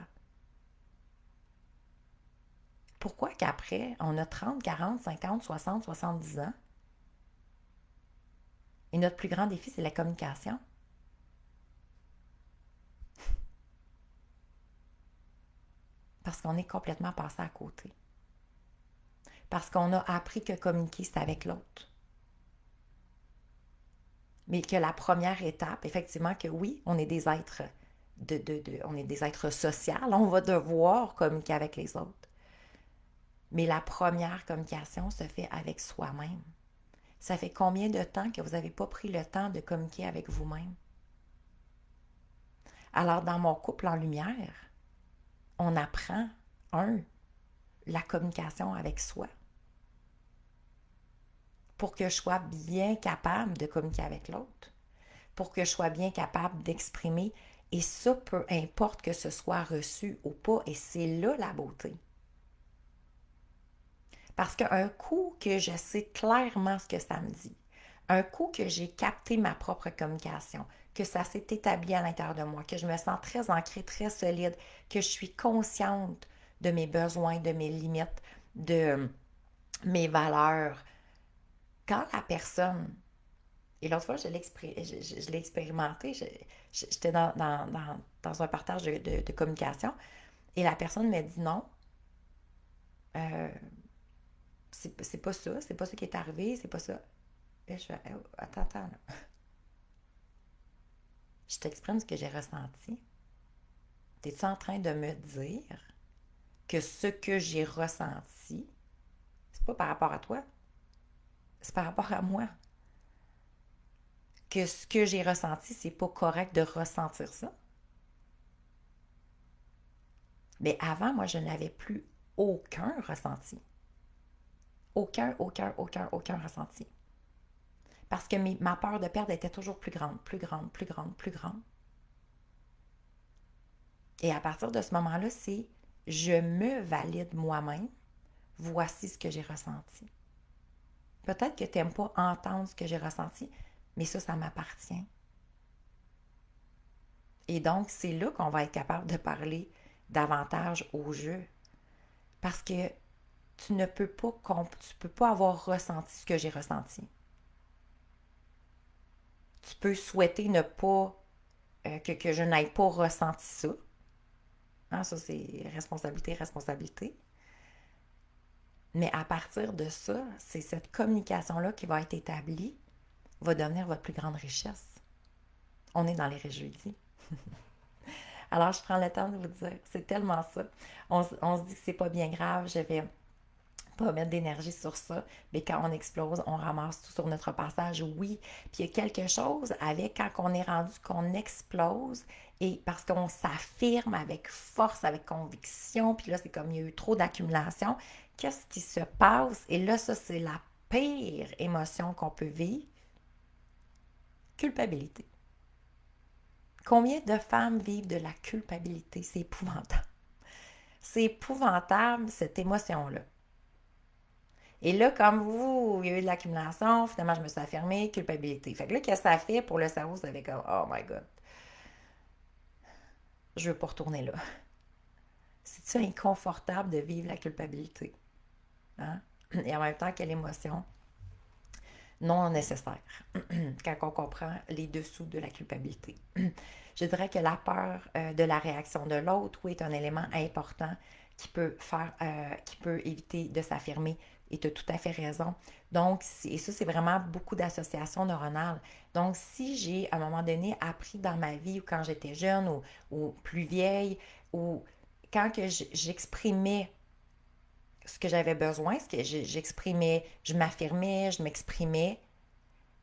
Pourquoi qu'après, on a 30, 40, 50, 60, 70 ans, et notre plus grand défi, c'est la communication? Parce qu'on est complètement passé à côté. Parce qu'on a appris que communiquer, c'est avec l'autre. Mais que la première étape, effectivement, que oui, on est des êtres on est des êtres sociaux, on va devoir communiquer avec les autres. Mais la première communication se fait avec soi-même. Ça fait combien de temps que vous n'avez pas pris le temps de communiquer avec vous-même? Alors, dans mon couple en lumière, on apprend, la communication avec soi pour que je sois bien capable de communiquer avec l'autre, pour que je sois bien capable d'exprimer. Et ça, peu importe que ce soit reçu ou pas, et c'est là la beauté. Parce qu'un coup que je sais clairement ce que ça me dit, un coup que j'ai capté ma propre communication, que ça s'est établi à l'intérieur de moi, que je me sens très ancrée, très solide, que je suis consciente de mes besoins, de mes limites, de mes valeurs. Quand la personne, et l'autre fois, je l'ai expérimenté, j'étais dans un partage de communication, et la personne m'a dit non, euh, c'est pas ça, c'est pas ça qui est arrivé, c'est pas ça. Et je fais, oh, attends, là. Je t'exprime ce que j'ai ressenti. T'es-tu en train de me dire que ce que j'ai ressenti, c'est pas par rapport à toi, c'est par rapport à moi? Que ce que j'ai ressenti, c'est pas correct de ressentir ça? Mais avant, moi, je n'avais plus aucun ressenti. Aucun ressenti. Parce que ma peur de perdre était toujours plus grande, plus grande, plus grande, plus grande. Et à partir de ce moment-là, c'est je me valide moi-même. Voici ce que j'ai ressenti. Peut-être que tu n'aimes pas entendre ce que j'ai ressenti, mais ça m'appartient. Et donc, c'est là qu'on va être capable de parler davantage au jeu. Parce que tu peux pas avoir ressenti ce que j'ai ressenti. Tu peux souhaiter ne pas, que je n'aille pas ressenti ça. Hein, ça, c'est responsabilité. Mais à partir de ça, c'est cette communication-là qui va être établie, va devenir votre plus grande richesse. On est dans les réjouis. Alors, je prends le temps de vous dire, c'est tellement ça. On se dit que c'est pas bien grave, je vais pas mettre d'énergie sur ça, mais quand on explose, on ramasse tout sur notre passage, oui. Puis il y a quelque chose avec quand on est rendu qu'on explose, et parce qu'on s'affirme avec force, avec conviction, puis là, c'est comme il y a eu trop d'accumulation. Qu'est-ce qui se passe? Et là, ça, c'est la pire émotion qu'on peut vivre. Culpabilité. Combien de femmes vivent de la culpabilité? C'est épouvantable. C'est épouvantable, cette émotion-là. Et là, comme vous, il y a eu de l'accumulation, finalement, je me suis affirmée, culpabilité. Fait que là, qu'est-ce que ça fait pour le cerveau? Ça fait comme, oh my God, je veux pas retourner là. C'est-tu inconfortable de vivre la culpabilité? Hein? Et en même temps, quelle émotion non nécessaire quand on comprend les dessous de la culpabilité. Je dirais que la peur de la réaction de l'autre, oui, est un élément important qui peut éviter de s'affirmer. Et tu as tout à fait raison. Donc, et ça, c'est vraiment beaucoup d'associations neuronales. Donc, si j'ai, à un moment donné, appris dans ma vie, ou quand j'étais jeune, ou plus vieille, ou quand que j'exprimais ce que j'avais besoin, ce que j'exprimais, je m'affirmais, je m'exprimais,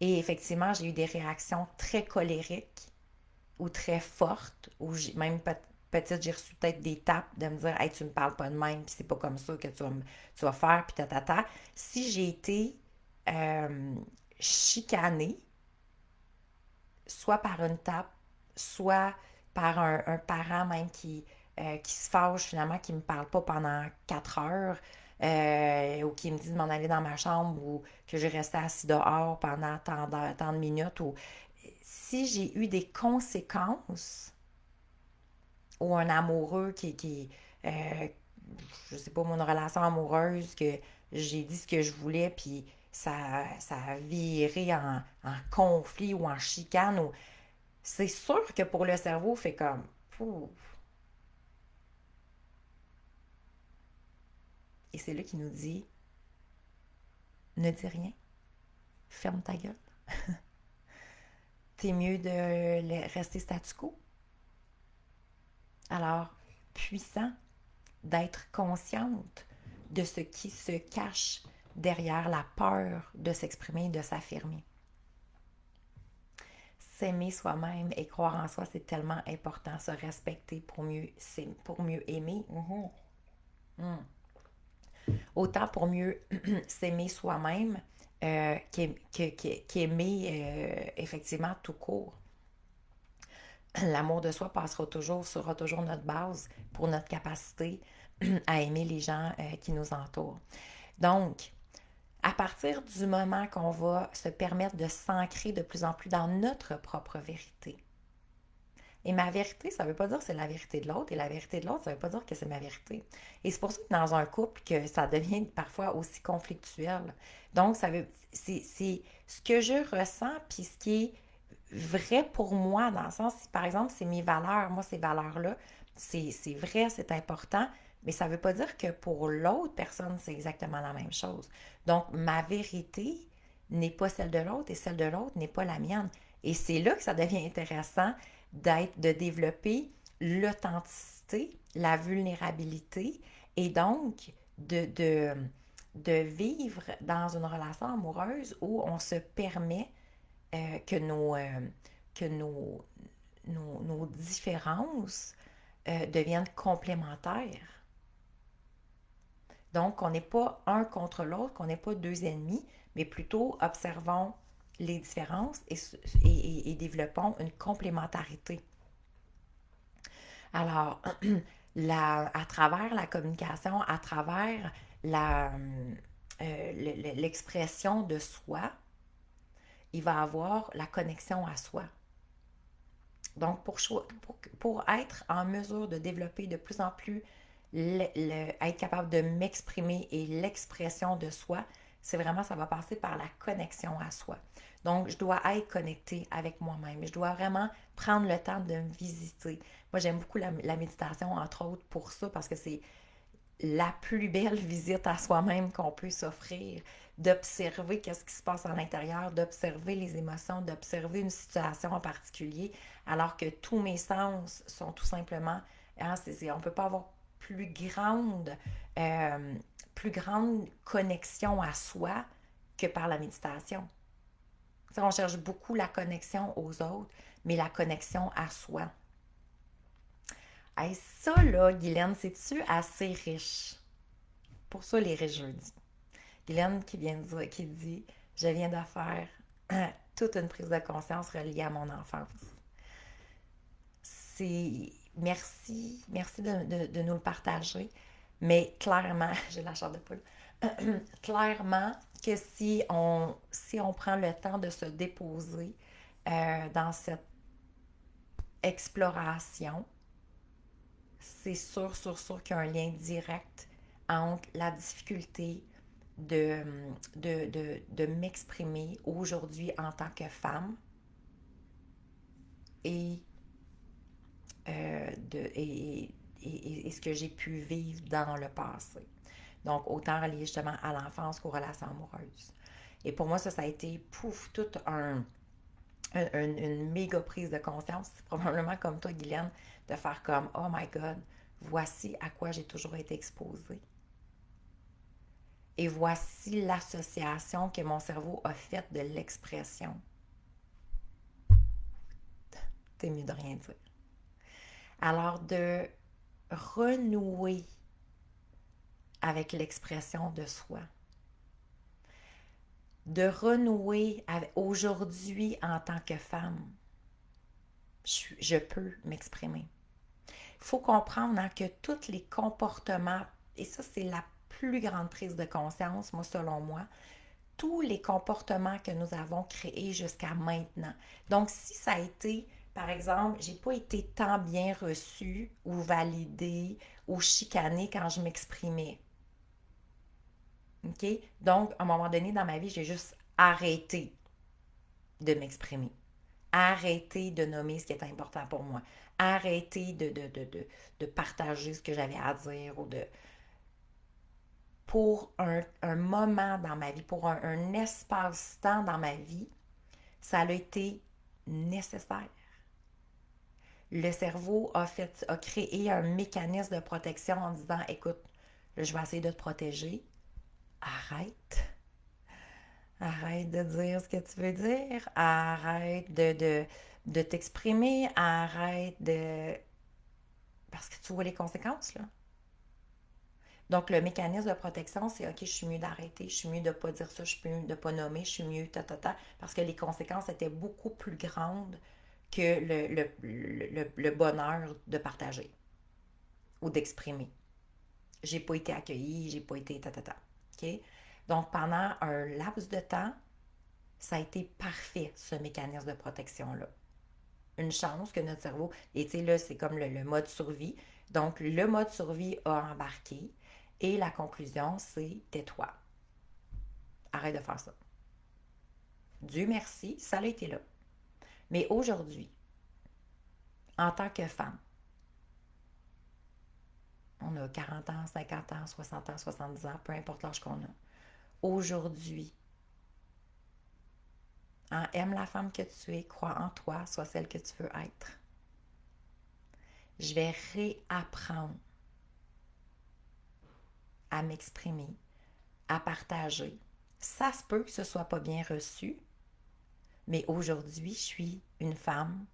et effectivement, j'ai eu des réactions très colériques ou très fortes, ou même petite, j'ai reçu peut-être des tapes de me dire, hey, tu me parles pas de même, puis c'est pas comme ça que tu vas faire, puis ta. Si j'ai été chicanée, soit par une tape, soit par un parent même qui se fâche finalement, qui ne me parle pas pendant 4 heures, ou qui me dit de m'en aller dans ma chambre, ou que je restais assis dehors pendant tant de minutes, ou si j'ai eu des conséquences, ou un amoureux euh, je sais pas, mon relation amoureuse, que j'ai dit ce que je voulais, puis ça a viré en conflit ou en chicane, ou c'est sûr que pour le cerveau, fait comme, pouf. Et c'est là qu'il nous dit, ne dis rien, ferme ta gueule. T'es mieux de rester statu quo. Alors, puissant d'être consciente de ce qui se cache derrière la peur de s'exprimer, de s'affirmer. S'aimer soi-même et croire en soi, c'est tellement important. Se respecter pour mieux aimer. Autant pour mieux s'aimer soi-même qu'aimer effectivement tout court. L'amour de soi sera toujours notre base pour notre capacité à aimer les gens qui nous entourent. Donc, à partir du moment qu'on va se permettre de s'ancrer de plus en plus dans notre propre vérité. Et ma vérité, ça ne veut pas dire que c'est la vérité de l'autre, et la vérité de l'autre, ça ne veut pas dire que c'est ma vérité. Et c'est pour ça que dans un couple, que ça devient parfois aussi conflictuel. Donc, c'est ce que je ressens, puis ce qui est vrai pour moi, dans le sens, si par exemple, c'est mes valeurs, moi, ces valeurs-là, c'est vrai, c'est important, mais ça ne veut pas dire que pour l'autre personne, c'est exactement la même chose. Donc, ma vérité n'est pas celle de l'autre et celle de l'autre n'est pas la mienne. Et c'est là que ça devient intéressant de développer l'authenticité, la vulnérabilité et donc de vivre dans une relation amoureuse où on se permet que que nos différences deviennent complémentaires. Donc, qu'on n'est pas un contre l'autre, qu'on n'est pas deux ennemis, mais plutôt observons les différences et développons une complémentarité. Alors, à travers la communication, à travers l'expression de soi, il va avoir la connexion à soi. Donc, pour être en mesure de développer de plus en plus, être capable de m'exprimer et l'expression de soi, c'est vraiment, ça va passer par la connexion à soi. Donc, je dois être connectée avec moi-même. Je dois vraiment prendre le temps de me visiter. Moi, j'aime beaucoup la méditation, entre autres, pour ça, parce que c'est la plus belle visite à soi-même qu'on peut s'offrir, d'observer qu'est-ce qui se passe à l'intérieur, d'observer les émotions, d'observer une situation en particulier, alors que tous mes sens sont tout simplement, hein, on ne peut pas avoir plus grande, plus grande connexion à soi que par la méditation. T'sais, on cherche beaucoup la connexion aux autres, mais la connexion à soi. Hey, ça là, Guylaine, c'est-tu assez riche? Pour ça, les riches jeudis. Guylaine qui dit je viens de faire toute une prise de conscience reliée à mon enfance. C'est merci de nous le partager, mais clairement, j'ai la chair de poule. Clairement que si on prend le temps de se déposer dans cette exploration, c'est sûr qu'il y a un lien direct entre la difficulté de m'exprimer aujourd'hui en tant que femme et, et ce que j'ai pu vivre dans le passé. Donc, autant relié justement à l'enfance qu'aux relations amoureuses. Et pour moi, ça a été, toute une méga prise de conscience. C'est probablement comme toi, Guylaine, de faire comme, oh my God, voici à quoi j'ai toujours été exposée. Et voici l'association que mon cerveau a faite de l'expression. C'est mieux de rien dire. Alors, de renouer avec l'expression de soi. De renouer aujourd'hui en tant que femme. Je peux m'exprimer. Il faut comprendre hein, que tous les comportements, et ça c'est la plus grande prise de conscience, moi selon moi, tous les comportements que nous avons créés jusqu'à maintenant. Donc, si ça a été, par exemple, j'ai pas été tant bien reçue ou validée ou chicanée quand je m'exprimais. OK? Donc, à un moment donné dans ma vie, j'ai juste arrêté de m'exprimer. Arrêter de nommer ce qui est important pour moi. Arrêter de partager ce que j'avais à dire ou de, pour un moment dans ma vie, pour un espace-temps dans ma vie, ça a été nécessaire. Le cerveau a créé un mécanisme de protection en disant, écoute, là, je vais essayer de te protéger. Arrête. Arrête de dire ce que tu veux dire. Arrête de t'exprimer. Arrête de... Parce que tu vois les conséquences, là. Donc, le mécanisme de protection, c'est OK, je suis mieux d'arrêter, je suis mieux de ne pas dire ça, je suis mieux de ne pas nommer, je suis mieux, parce que les conséquences étaient beaucoup plus grandes que le bonheur de partager ou d'exprimer. J'ai pas été accueillie, j'ai pas été OK? Donc, pendant un laps de temps, ça a été parfait, ce mécanisme de protection-là. Une chance que notre cerveau, et tu sais, là, c'est comme le mode survie. Donc, le mode survie a embarqué et la conclusion, c'est tais-toi. Arrête de faire ça. Dieu merci, ça a été là. Mais aujourd'hui, en tant que femme, on a 40 ans, 50 ans, 60 ans, 70 ans, peu importe l'âge qu'on a. Aujourd'hui, hein, aime la femme que tu es, crois en toi, sois celle que tu veux être. Je vais réapprendre à m'exprimer, à partager. Ça se peut que ce ne soit pas bien reçu, mais aujourd'hui, je suis une femme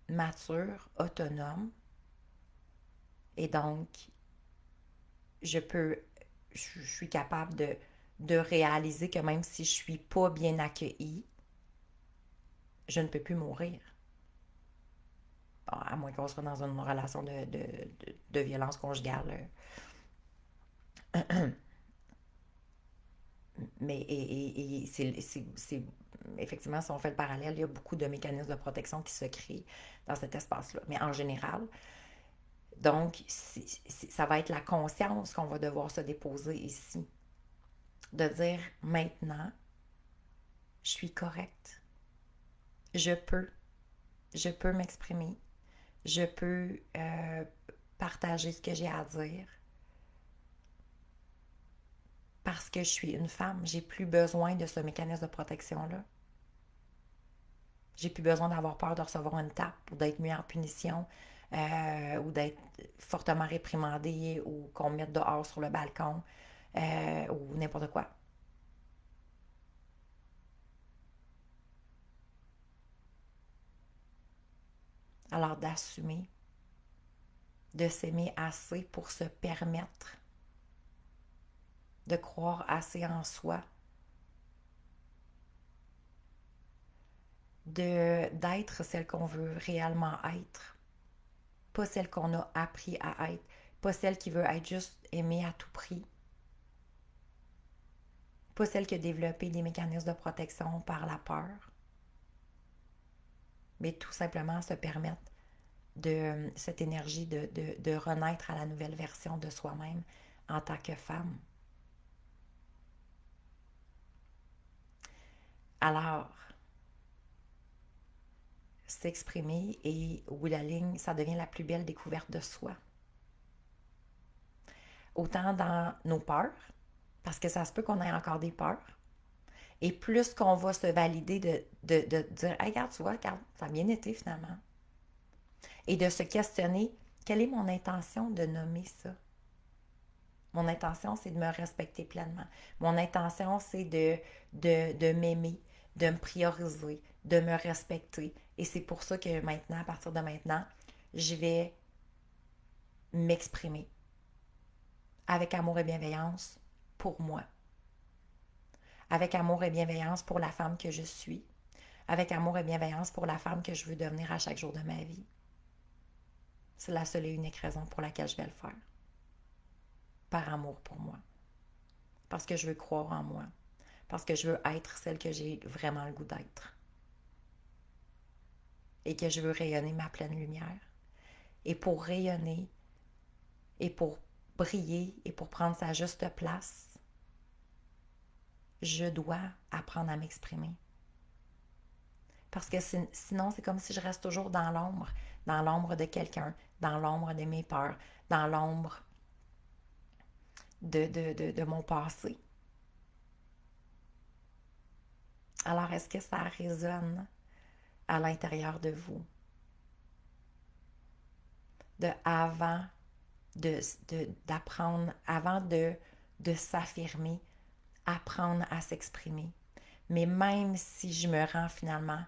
mature, autonome, et donc, je peux, je suis capable de réaliser que même si je ne suis pas bien accueillie, je ne peux plus mourir. Bon, à moins qu'on soit dans une relation de violence conjugale. Mais c'est effectivement, si on fait le parallèle, il y a beaucoup de mécanismes de protection qui se créent dans cet espace-là. Mais en général, donc, ça va être la conscience qu'on va devoir se déposer ici. De dire maintenant, je suis correcte. Je peux. Je peux m'exprimer. Je peux partager ce que j'ai à dire. Parce que je suis une femme, j'ai plus besoin de ce mécanisme de protection-là. J'ai plus besoin d'avoir peur de recevoir une tape ou d'être mis en punition ou d'être fortement réprimandée ou qu'on me mette dehors sur le balcon ou n'importe quoi. Alors d'assumer, de s'aimer assez pour se permettre de croire assez en soi, d'être celle qu'on veut réellement être, pas celle qu'on a appris à être, pas celle qui veut être juste aimée à tout prix, pas celle qui a développé des mécanismes de protection par la peur, mais tout simplement se permettre de cette énergie de renaître à la nouvelle version de soi-même en tant que femme. Alors, s'exprimer et au bout de la ligne, ça devient la plus belle découverte de soi. Autant dans nos peurs, parce que ça se peut qu'on ait encore des peurs, et plus qu'on va se valider de dire hey, regarde, tu vois, regarde, ça a bien été finalement. Et de se questionner quelle est mon intention de nommer ça. Mon intention, c'est de me respecter pleinement. Mon intention, c'est de m'aimer, de me prioriser, de me respecter. Et c'est pour ça que maintenant, à partir de maintenant, je vais m'exprimer avec amour et bienveillance pour moi. Avec amour et bienveillance pour la femme que je suis. avec amour et bienveillance pour la femme que je veux devenir à chaque jour de ma vie. C'est la seule et unique raison pour laquelle je vais le faire. Par amour pour moi. Parce que je veux croire en moi. Parce que je veux être celle que j'ai vraiment le goût d'être. Et que je veux rayonner ma pleine lumière. Et pour rayonner, et pour briller, et pour prendre sa juste place, je dois apprendre à m'exprimer. Parce que sinon, c'est comme si je reste toujours dans l'ombre de quelqu'un, dans l'ombre de mes peurs, dans l'ombre de mon passé. Alors, est-ce que ça résonne à l'intérieur de vous? Avant d'apprendre, avant de s'affirmer, apprendre à s'exprimer. Mais même si je me rends finalement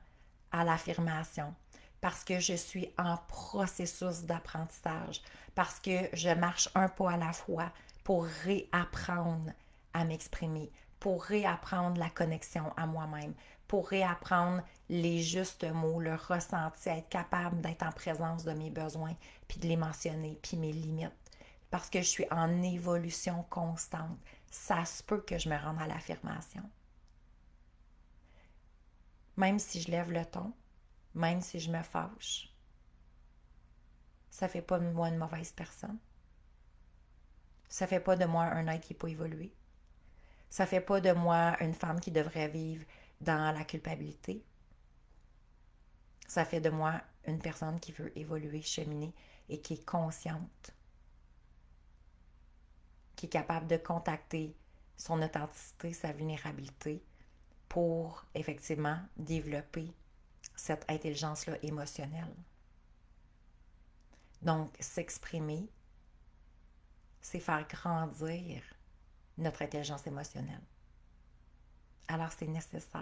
à l'affirmation, parce que je suis en processus d'apprentissage, parce que je marche un pas à la fois pour réapprendre à m'exprimer, pour réapprendre la connexion à moi-même, pour réapprendre les justes mots, le ressenti, être capable d'être en présence de mes besoins, puis de les mentionner, puis mes limites. Parce que je suis en évolution constante. Ça se peut que je me rende à l'affirmation. Même si je lève le ton, même si je me fâche, ça fait pas de moi une mauvaise personne. Ça fait pas de moi un être qui n'est pas évolué. Ça fait pas de moi une femme qui devrait vivre dans la culpabilité. Ça fait de moi une personne qui veut évoluer, cheminer et qui est consciente, qui est capable de contacter son authenticité, sa vulnérabilité pour effectivement développer cette intelligence-là émotionnelle. Donc, s'exprimer, c'est faire grandir notre intelligence émotionnelle. Alors, c'est nécessaire.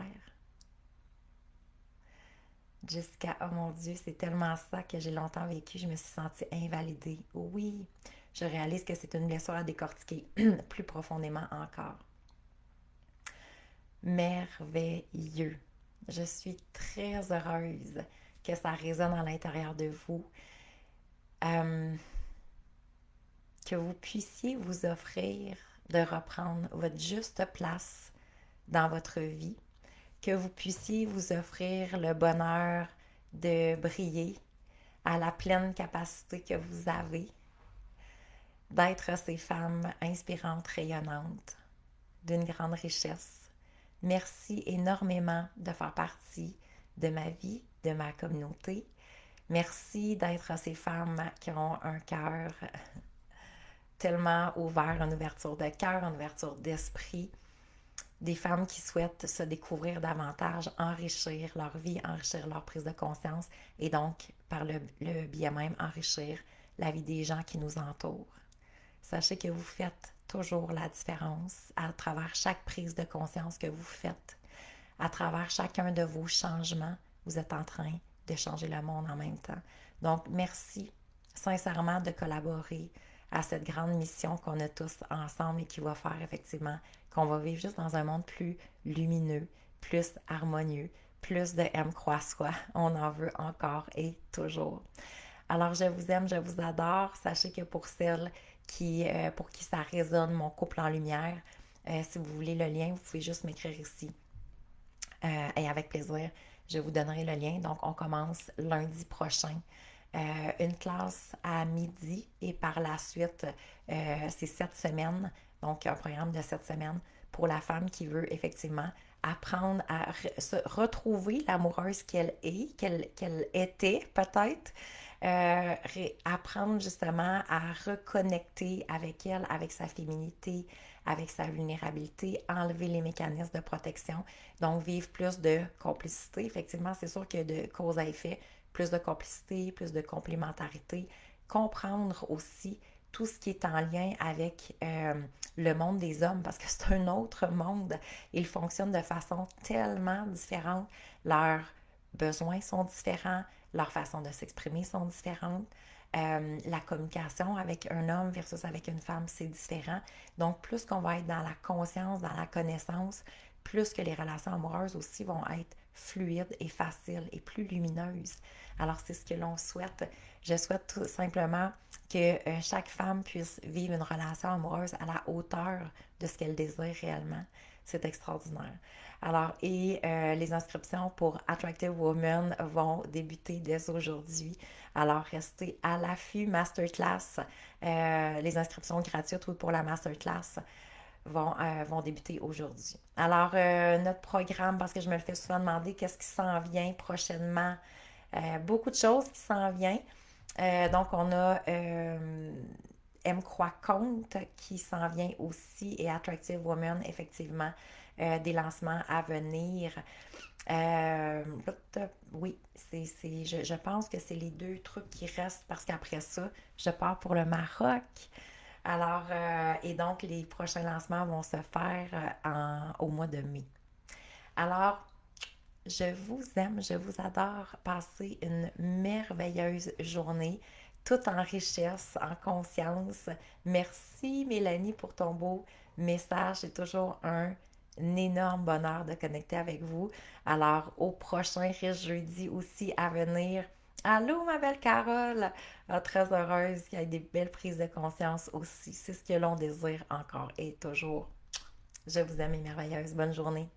Jessica, oh mon Dieu, c'est tellement ça que j'ai longtemps vécu. Je me suis sentie invalidée. Oui, je réalise que c'est une blessure à décortiquer plus profondément encore. Merveilleux. Je suis très heureuse que ça résonne à l'intérieur de vous. Que vous puissiez vous offrir de reprendre votre juste place dans votre vie, que vous puissiez vous offrir le bonheur de briller à la pleine capacité que vous avez, d'être ces femmes inspirantes, rayonnantes, d'une grande richesse. Merci énormément de faire partie de ma vie, de ma communauté. Merci d'être ces femmes qui ont un cœur tellement ouvert, une ouverture de cœur, une ouverture d'esprit. Des femmes qui souhaitent se découvrir davantage, enrichir leur vie, enrichir leur prise de conscience et donc, par le biais même, enrichir la vie des gens qui nous entourent. Sachez que vous faites toujours la différence à travers chaque prise de conscience que vous faites. À travers chacun de vos changements, vous êtes en train de changer le monde en même temps. Donc, merci sincèrement de collaborer à cette grande mission qu'on a tous ensemble et qui va faire effectivement qu'on va vivre juste dans un monde plus lumineux, plus harmonieux, plus de M croix soi. On en veut encore et toujours. Alors, je vous aime, je vous adore. Sachez que pour celles pour qui ça résonne, mon couple en lumière, si vous voulez le lien, vous pouvez juste m'écrire ici. Et avec plaisir, je vous donnerai le lien. Donc, on commence lundi prochain. Une classe à midi et par la suite, c'est 7 semaines. Donc, un programme de 7 semaines pour la femme qui veut effectivement apprendre à se retrouver l'amoureuse qu'elle est, qu'elle était peut-être. Apprendre justement à reconnecter avec elle, avec sa féminité, avec sa vulnérabilité, enlever les mécanismes de protection, donc vivre plus de complicité. Effectivement, c'est sûr que de cause à effet, plus de complicité, plus de complémentarité, comprendre aussi tout ce qui est en lien avec le monde des hommes, parce que c'est un autre monde. Ils fonctionnent de façon tellement différente. Leurs besoins sont différents, leurs façons de s'exprimer sont différentes. La communication avec un homme versus avec une femme, c'est différent. Donc, plus qu'on va être dans la conscience, dans la connaissance, plus que les relations amoureuses aussi vont être fluide et facile et plus lumineuse. Alors, c'est ce que l'on souhaite. Je souhaite tout simplement que chaque femme puisse vivre une relation amoureuse à la hauteur de ce qu'elle désire réellement. C'est extraordinaire. Alors, les inscriptions pour Attractive Woman vont débuter dès aujourd'hui. Alors, restez à l'affût. Masterclass, les inscriptions gratuites ou pour la masterclass vont débuter aujourd'hui. Alors, notre programme, parce que je me le fais souvent demander, qu'est-ce qui s'en vient prochainement? Beaucoup de choses qui s'en viennent. Donc, on a M. Croix Compte qui s'en vient aussi et Attractive Woman, effectivement, des lancements à venir. Euh, oui, je pense que c'est les deux trucs qui restent parce qu'après ça, je pars pour le Maroc. Alors, et donc, les prochains lancements vont se faire au mois de mai. Alors, je vous aime, je vous adore. Passez une merveilleuse journée, toute en richesse, en conscience. Merci Mélanie pour ton beau message. C'est toujours un énorme bonheur de connecter avec vous. Alors, au prochain Riche Jeudi aussi à venir. Allô, ma belle Carole! Ah, très heureuse qu'il y ait des belles prises de conscience aussi. C'est ce que l'on désire encore et toujours. Je vous aime, merveilleuse. Bonne journée.